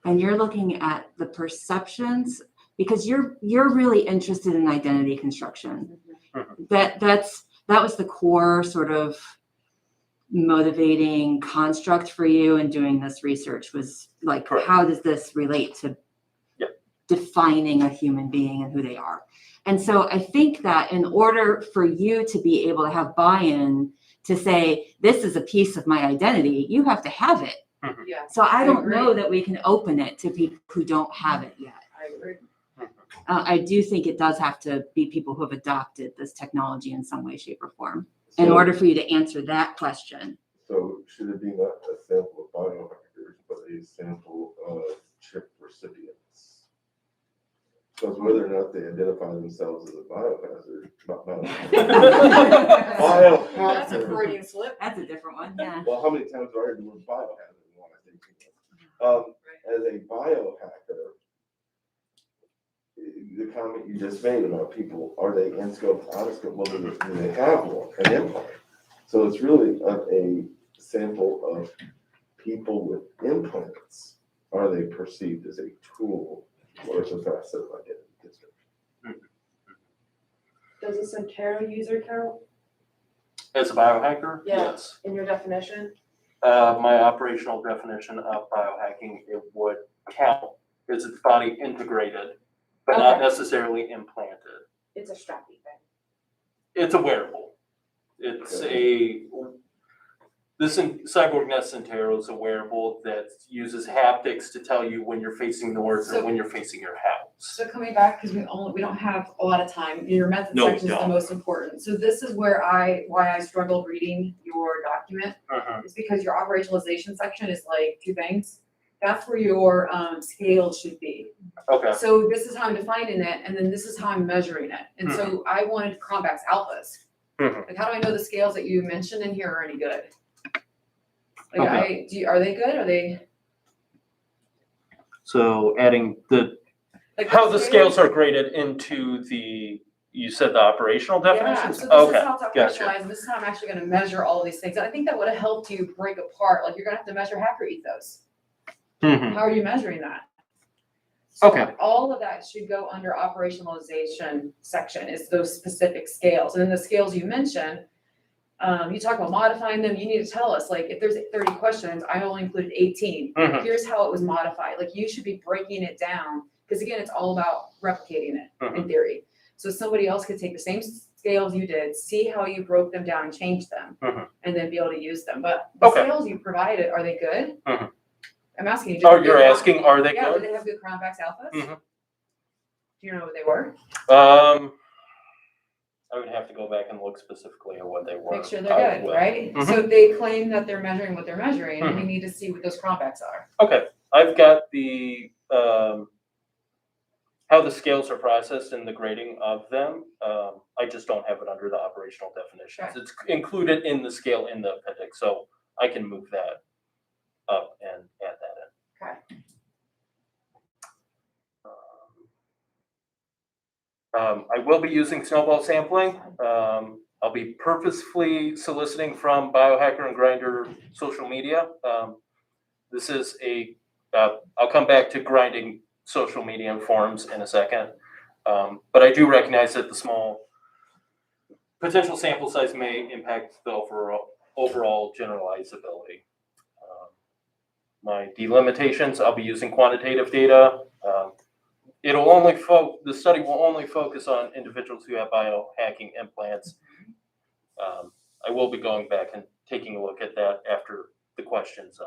And you're looking at the perceptions, because you're really interested in identity construction. That was the core sort of motivating construct for you in doing this research, was like, Correct. how does this relate to Yeah. defining a human being and who they are? And so I think that in order for you to be able to have buy-in to say, this is a piece of my identity, you have to have it. Yeah, So I don't agree. know that we can open it to people who don't have it yet. I agree. I do think it does have to be people who have adopted this technology in some way, shape, or form, in So- order for you to answer that question. So should it be not a sample of biohackers, but a sample of chip recipients? Because whether or not they identify themselves as a biohazard, not That's a biohazard. Freudian slip. That's a different one, yeah. Well, how many times do I heard the word biohazard? Well, I think, as a biohacker, the comment you just made about people, are they in scope, out of scope? Well, do they have one, an implant? So it's really a sample of people with implants. Are they perceived as a tool or as a facet of identity construction? Does a Centera user count as a biohacker, Yeah. yes. in your definition? My operational definition of biohacking, it would count as its body integrated, but not Okay. necessarily implanted. It's a strappy thing. It's a wearable. It's a, Cyborg Nest Centero is a wearable that uses haptics to tell you when you're facing north or So- when you're facing your house. So coming back, because we don't have a lot of time, your method No, we section is the don't. most important. So this is why I struggled reading your document. It's because your operationalization section is like two things. That's where your scale should be. Okay. So this is how I'm defining it, and then this is how I'm measuring it. And so I wanted Cronbach's alphas. Mhm. Like, how do I know the scales that you mentioned in here are any good? Like, are they good? Are they? So adding Like how the scales are graded into you said the operational definitions? Yeah, so this Okay, is how it's gotcha. operationalized, and this is how I'm actually gonna measure all of these things. And I think that would have helped you break apart, like, you're gonna have to measure hacker ethos. Mhm. How are you measuring that? So Okay. all of that should go under operationalization section, is those specific scales. And then the scales you mentioned, you talk about modifying them, you need to tell us, like, if there's 30 questions, I only included 18. Mhm. Here's how it was modified. Like, you should be breaking it down, because again, it's all about replicating it in theory. So somebody else could take the same scales you did, see how you broke them down and changed them, and then be able to use them. But the Okay. scales you provided, are they good? Mhm. I'm asking you. Oh, you're asking, are they Yeah, do good? they have good Cronbach's alphas? Mhm. Do you know what they were? I would have to go back and look specifically at what they were. Make sure they're I good, will. right? Mhm. So if they claim that they're measuring what they're measuring, and we need to see what those Cronbachs are. Okay, I've got the how the scales are processed and the grading of them. I just don't have it under the operational definitions. Okay. It's included in the scale in the appendix, so I can move that up and add that in. Okay. I will be using snowball sampling. I'll be purposefully soliciting from Biohacker and Grindr social media. This is I'll come back to grinding social media and forums in a second. But I do recognize that the small potential sample size may impact the overall generalizability. My delimitations, I'll be using quantitative data. The study will only focus on individuals who have biohacking implants. I will be going back and taking a look at that after the questions.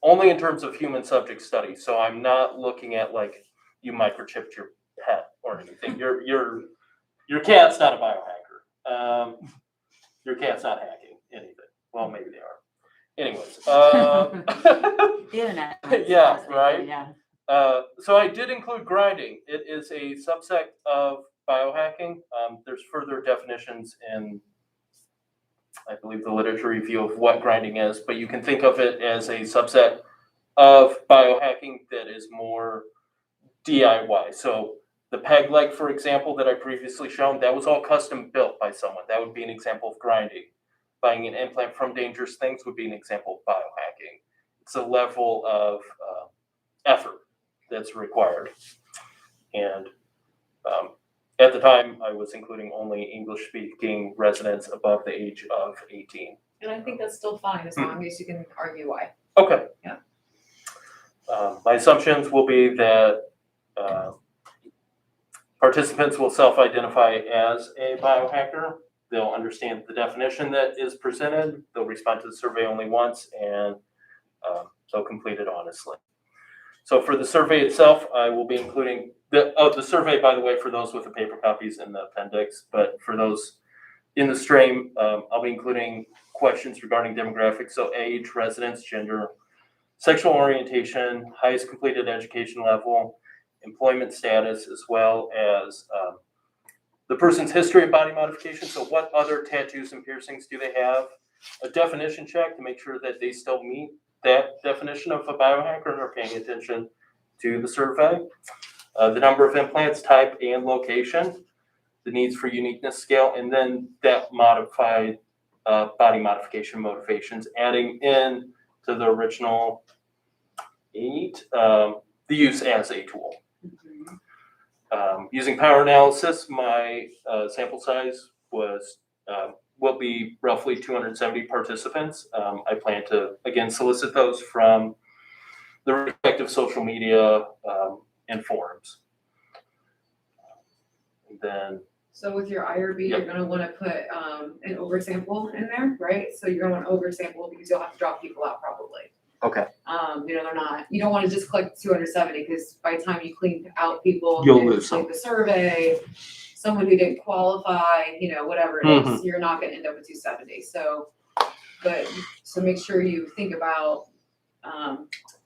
Only in terms of human subject studies. So I'm not looking at like you microchipped your pet or anything. Your cat's not a biohacker. Your cat's not hacking anything. Well, maybe they are. Anyways. The internet. Yeah, right. Yeah. So I did include grinding. It is a subset of biohacking. There's further definitions in, I believe, the literature review of what grinding is, but you can think of it as a subset of biohacking that is more DIY. So the peg leg, for example, that I previously shown, that was all custom built by someone. That would be an example of grinding. Buying an implant from Dangerous Things would be an example of biohacking. It's a level of effort that's required. And at the time, I was including only English-speaking residents above the age of 18. And I think that's still fine, as long as you can argue why. Okay. Yeah. My assumptions will be that participants will self-identify as a biohacker. They'll understand the definition that is presented. They'll respond to the survey only once, and they'll complete it honestly. So for the survey itself, I will be including the survey, by the way, for those with the paper copies in the appendix, but for those in the stream, I'll be including questions regarding demographics, so age, residence, gender, sexual orientation, highest completed education level, employment status, as well as the person's history of body modification. So what other tattoos and piercings do they have? A definition check to make sure that they still meet that definition of a biohacker and are paying attention to the survey. The number of implants, type, and location, the needs for uniqueness scale, and then that modified body modification motivations, adding in to the original 8, the use as a tool. Using power analysis, my sample size will be roughly 270 participants. I plan to, again, solicit those from the respective social media and forums. And then So with your IRB, you're gonna wanna put, an oversample in there, right? So you're gonna want oversample because you'll have to drop people out probably. Okay. They're not, you don't wanna just collect 270, because by the time you clean out people. You'll and lose complete the survey, someone who didn't qualify, whatever it is, you're not gonna end up with 270, so. So make sure you think about,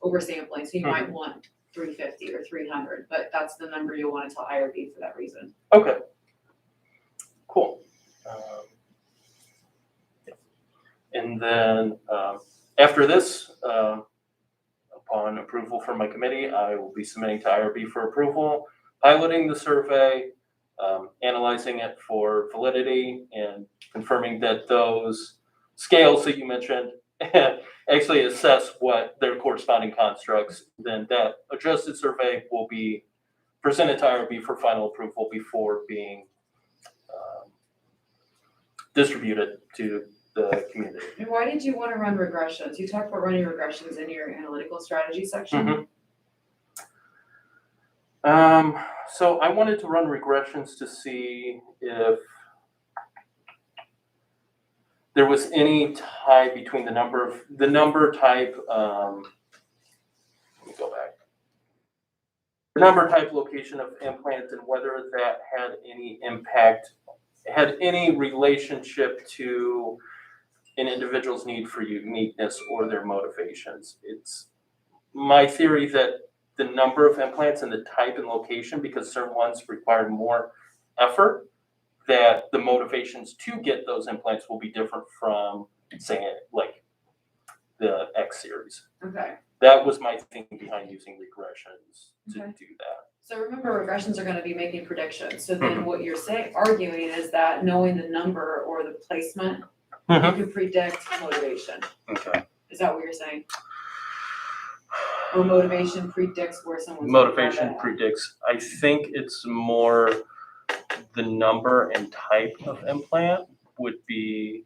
oversampling, so you might want 350 or 300, but that's the number you'll want to tell IRB for that reason. Okay. Cool. And then after this, upon approval from my committee, I will be submitting to IRB for approval, piloting the survey, analyzing it for validity, and confirming that those scales that you mentioned actually assess what their corresponding constructs. Then that adjusted survey will be presented to IRB for final approval before being distributed to the community. And why did you want to run regressions? You talked about running regressions in your analytical strategy section. So I wanted to run regressions to see if there was any tie between the number type, let me go back. The number type, location of implants, and whether that had any impact, had any relationship to an individual's need for uniqueness or their motivations. It's my theory that the number of implants and the type and location, because certain ones require more effort, that the motivations to get those implants will be different from, say, like the X series. Okay. That was my thinking behind using regressions to do that. So remember, regressions are going to be making predictions. So then what you're arguing is that knowing the number or the placement, you can predict motivation. Okay. Is that what you're saying? Or motivation predicts where someone's Motivation predicts. I think it's more the number and type of implant would be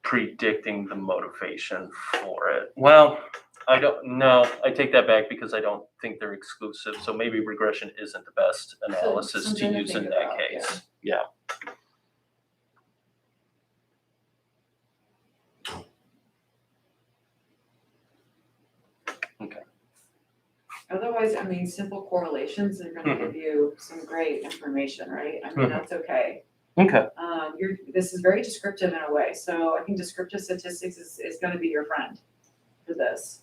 predicting the motivation for it. Well, I don't know. I take that back because I don't think they're exclusive. So maybe regression isn't the best analysis to use in that case. Yeah. Okay. Otherwise, I mean, simple correlations are going to give you some great information, right? I mean, that's okay. Okay. This is very descriptive in a way. So I think descriptive statistics is going to be your friend for this.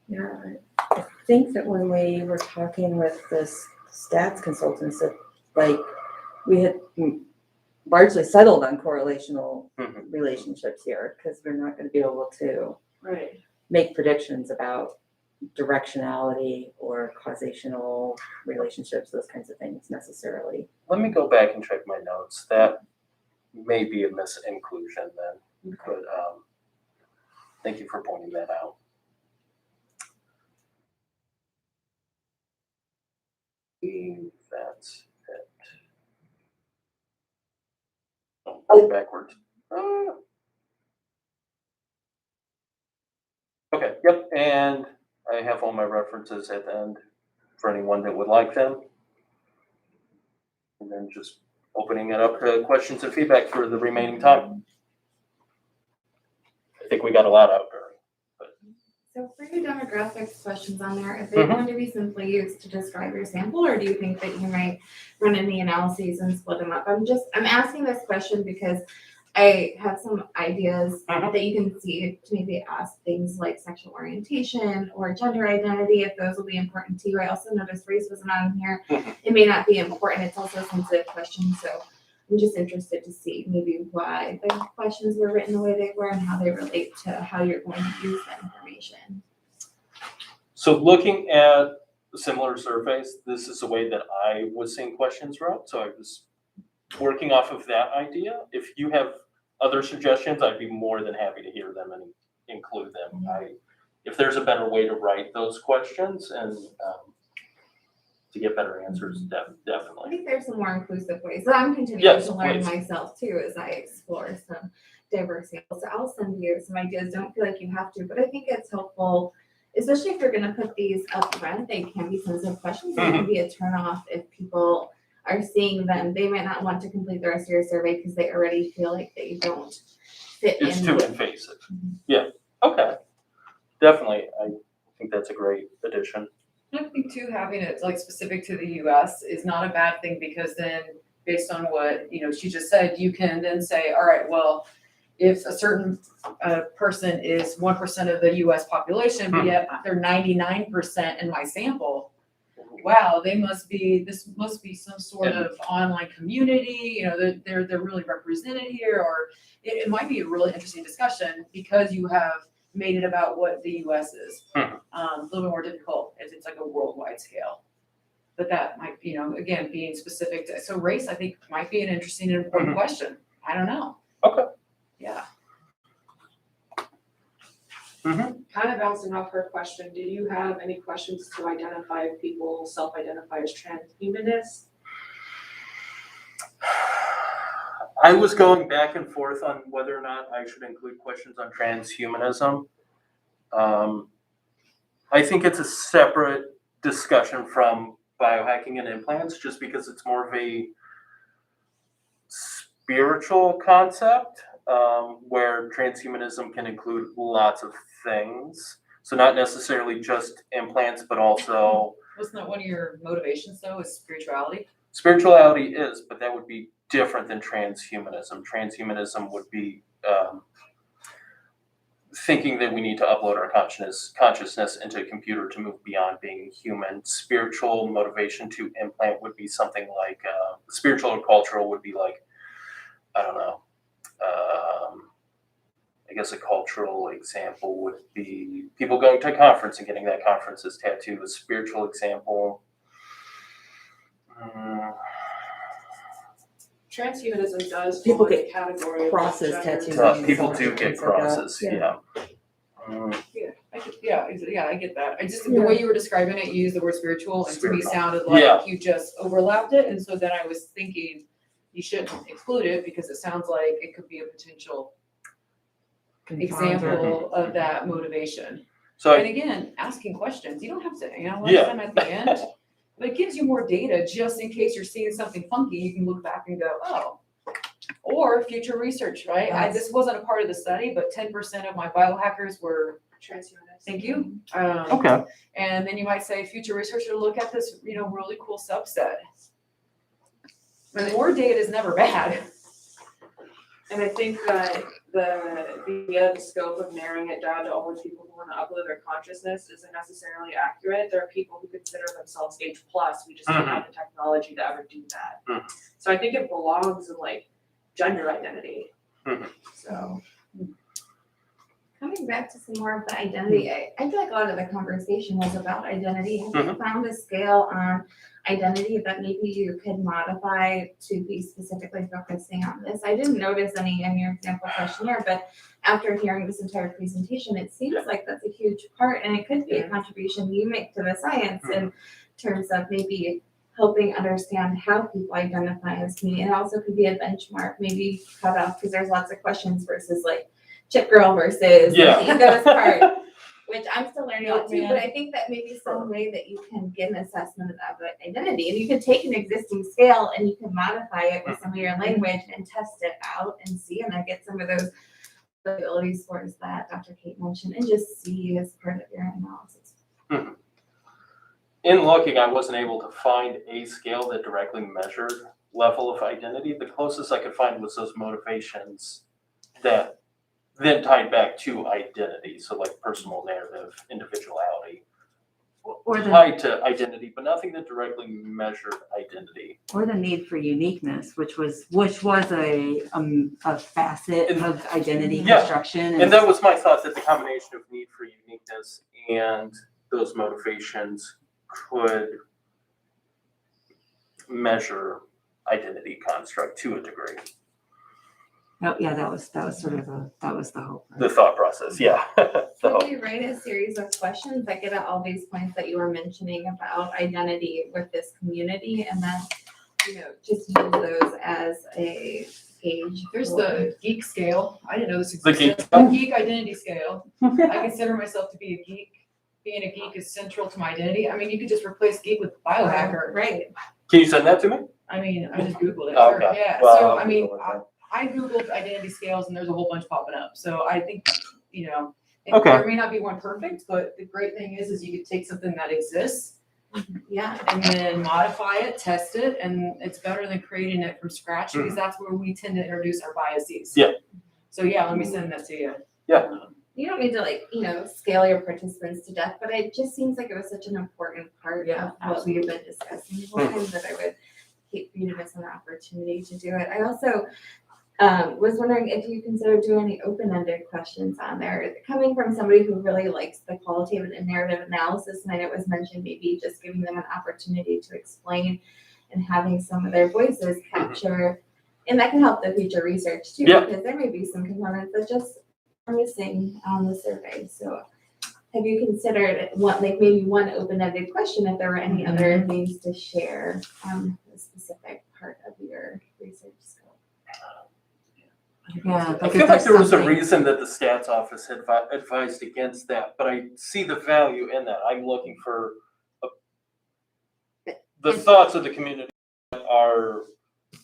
Yeah, I think that when we were talking with this stats consultants, that like we had largely settled on correlational relationships here, because we're not going to be able to make predictions about directionality or causational relationships, those kinds of things necessarily. Let me go back and check my notes. That may be a misinclusion then, but thank you for pointing that out. That's it. Oh, backwards. Okay, yep, and I have all my references at the end for anyone that would like them. And then just opening it up to questions and feedback for the remaining time. I think we got a lot out there. So for your demographics questions on there, are they going to be simply used to describe your sample, or do you think that you might run any analyses and split them up? I'm asking this question because I have some ideas that you can see to maybe ask things like sexual orientation or gender identity, if those will be important to you. I also noticed race wasn't on here. It may not be important. It's also a sensitive question. So I'm just interested to see maybe why the questions were written the way they were and how they relate to how you're going to use that information. So looking at similar surveys, this is the way that I was seeing questions wrote. So I was working off of that idea. If you have other suggestions, I'd be more than happy to hear them and include them. If there's a better way to write those questions and to get better answers, definitely. I think there's some more inclusive ways. So I'm continuing to learn myself too as I explore some diverse samples. So I'll send you some ideas. Don't feel like you have to, but I think it's helpful especially if you're gonna put these up front, they can be sensitive questions, and it can be a turnoff if people are seeing them. They might not want to complete the rest of your survey because they already feel like they don't fit in. It's too with- invasive. Yeah, okay. Definitely, I think that's a great addition. I think too, having it like specific to the US is not a bad thing, because then based on what, she just said, you can then say, all right, well, if a certain person is 1% of the US population, but yet they're 99% in my sample, wow, this must be some sort of online community, they're really represented here, or it might be a really interesting discussion because you have made it about what the US is. A little bit more difficult if it's like a worldwide scale. But that might, again, being specific to, so race, I think might be an interesting and important question. I don't know. Okay. Yeah. Kind of bouncing off her question, do you have any questions to identify if people self-identify as transhumanists? I was going back and forth on whether or not I should include questions on transhumanism. I think it's a separate discussion from biohacking and implants, just because it's more of a spiritual concept, where transhumanism can include lots of things. So not necessarily just implants, but also Wasn't that one of your motivations though, is spirituality? spirituality is, but that would be different than transhumanism. Transhumanism would be thinking that we need to upload our consciousness into a computer to move beyond being human. Spiritual motivation to implant would be something like, spiritual or cultural would be like, I don't know. I guess a cultural example would be people going to a conference and getting that conference's tattoo. A spiritual example. Transhumanism does People fall in get the category of crosses gender- tattooed. People do get crosses, yeah. I get that. The way you were describing it, you used the word spiritual, and to me Spiritual. sounded like Yeah. you just overlapped it, and so then I was thinking you shouldn't include it because it sounds like it could be a potential example of that motivation. So And again, asking questions, you don't have to, let Yeah. them at the end, but it gives you more data just in case you're seeing something funky, you can look back and go, oh. Or future research, right? This wasn't a part of the study, but 10% of my biohackers were Transhumanists. thank you. okay. And then you might say, future researcher, look at this, really cool subset. But more data is never bad. And I think that the scope of narrowing it down to only people who want to upload their consciousness isn't necessarily accurate. There are people who consider themselves H+, we just don't have the technology to ever do that. So I think it belongs in like gender identity. So. Coming back to some more of the identity, I feel like a lot of the conversation was about identity. Have you found a scale on identity that maybe you could modify to be specifically focusing on this? I didn't notice any in your example questionnaire, but after hearing this entire presentation, it seems like that's a huge part, and it could be a contribution you make to the science in terms of maybe helping understand how people identify as me. It also could be a benchmark, maybe cut off, because there's lots of questions versus like chip girl versus Yeah. the egos part, which I'm still learning Yeah, it too, man. but I think that maybe some way that you can get an assessment of identity, and you can take an existing scale and you can modify it with some of your language and test it out and see, and I get some of those ability scores that Dr. Kate mentioned, and just see as part of your analysis. In looking, I wasn't able to find a scale that directly measured level of identity. The closest I could find was those motivations that then tied back to identity. So like personal narrative, individuality, Or the, tied to identity, but nothing that directly measured identity. or the need for uniqueness, which was a facet of identity Yeah. construction. And that was my thought, that the combination of need for uniqueness and those motivations could measure identity construct to a degree. Oh, yeah, that was sort of the hope. The thought process, yeah. The Could hope. we write a series of questions that get at all these points that you were mentioning about identity with this community, and then, just use those as a gauge? There's for- the geek scale. I didn't know this The existed. geek The geek identity scale. I consider myself to be a geek. being a geek is central to my identity. I mean, you could just replace geek with biohacker. Right. Can you send that to me? I mean, I just Googled it. Oh, Sure. okay. Yeah. Well, So, I'll I mean, Google it I Googled identity scales and there's a whole bunch popping up. So I think, you know, Okay. there may not be one perfect, but the great thing is you could take something that exists Yeah. and then modify it, test it, and it's better than creating it from scratch because that's where we tend to introduce our biases. Yeah. So yeah, let me send that to you. Yeah. You don't need to like, scale your participants to death, but it just seems like it was such an important part Yeah, of what we've been discussing the whole time that I would hate for you to miss an opportunity to do it. I also was wondering if you consider doing any open-ended questions on there, coming from somebody who really likes the qualitative and narrative analysis, and I know it was mentioned maybe just giving them an opportunity to explain and having some of their voices capture, and that can help the future research too, Yeah. because there may be some components that just are missing on the survey. So have you considered maybe one open-ended question if there were any other things to share on a specific part of your research scope? Yeah. I if feel like there's there was a something- reason that the stats office had advised against that, but I see the value in that. I'm looking for the thoughts of the community that are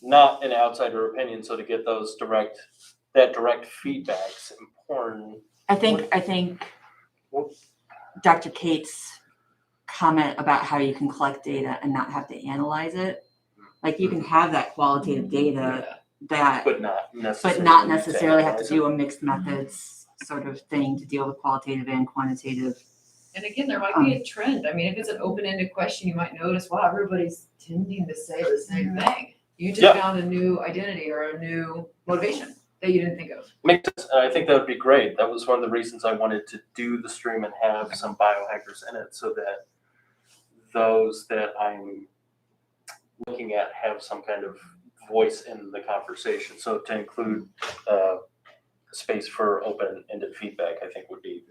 not an outsider opinion, so to get those direct feedback's important. I think Dr. Kate's comment about how you can collect data and not have to analyze it, like you can have that qualitative data that, But not necessarily have to analyze do a mixed methods sort of thing to deal with qualitative and quantitative. And again, there might be a trend. I mean, if it's an open-ended question, you might notice, wow, everybody's tending to say the same thing. You just Yeah. found a new identity or a new motivation that you didn't think of. Makes sense. And I think that would be great. That was one of the reasons I wanted to do the stream and have some biohackers in it, so that those that I'm looking at have some kind of voice in the conversation. So to include space for open-ended feedback, I think would be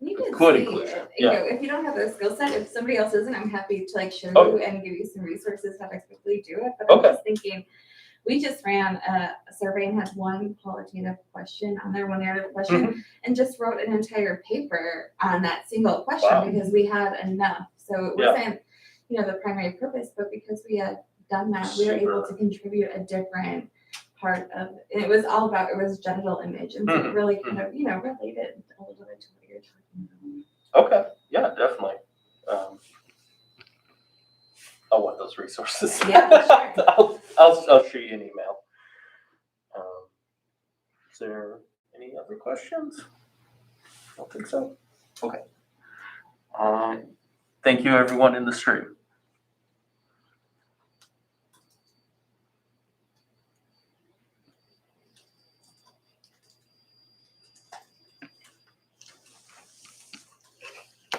You can Could see, include it, you yeah. know, if you don't have the skill set, if somebody else isn't, I'm happy to show Oh. you and give you some resources how to quickly do it. But I'm Okay. just thinking, we just ran a survey and had one qualitative question on there, one narrative question, and just wrote an entire paper on that single question Wow. because we had enough. So it Yeah. wasn't, the primary purpose, but because we had done that, we were able to contribute a different part of, and it was all about, it was genital image, and so it really kind of, related a little bit to what you're talking about. okay. Yeah, definitely. I'll want those resources. Yeah, sure. I'll shoot you an email. Is there any other questions? I don't think so. Okay. Thank you, everyone in the stream.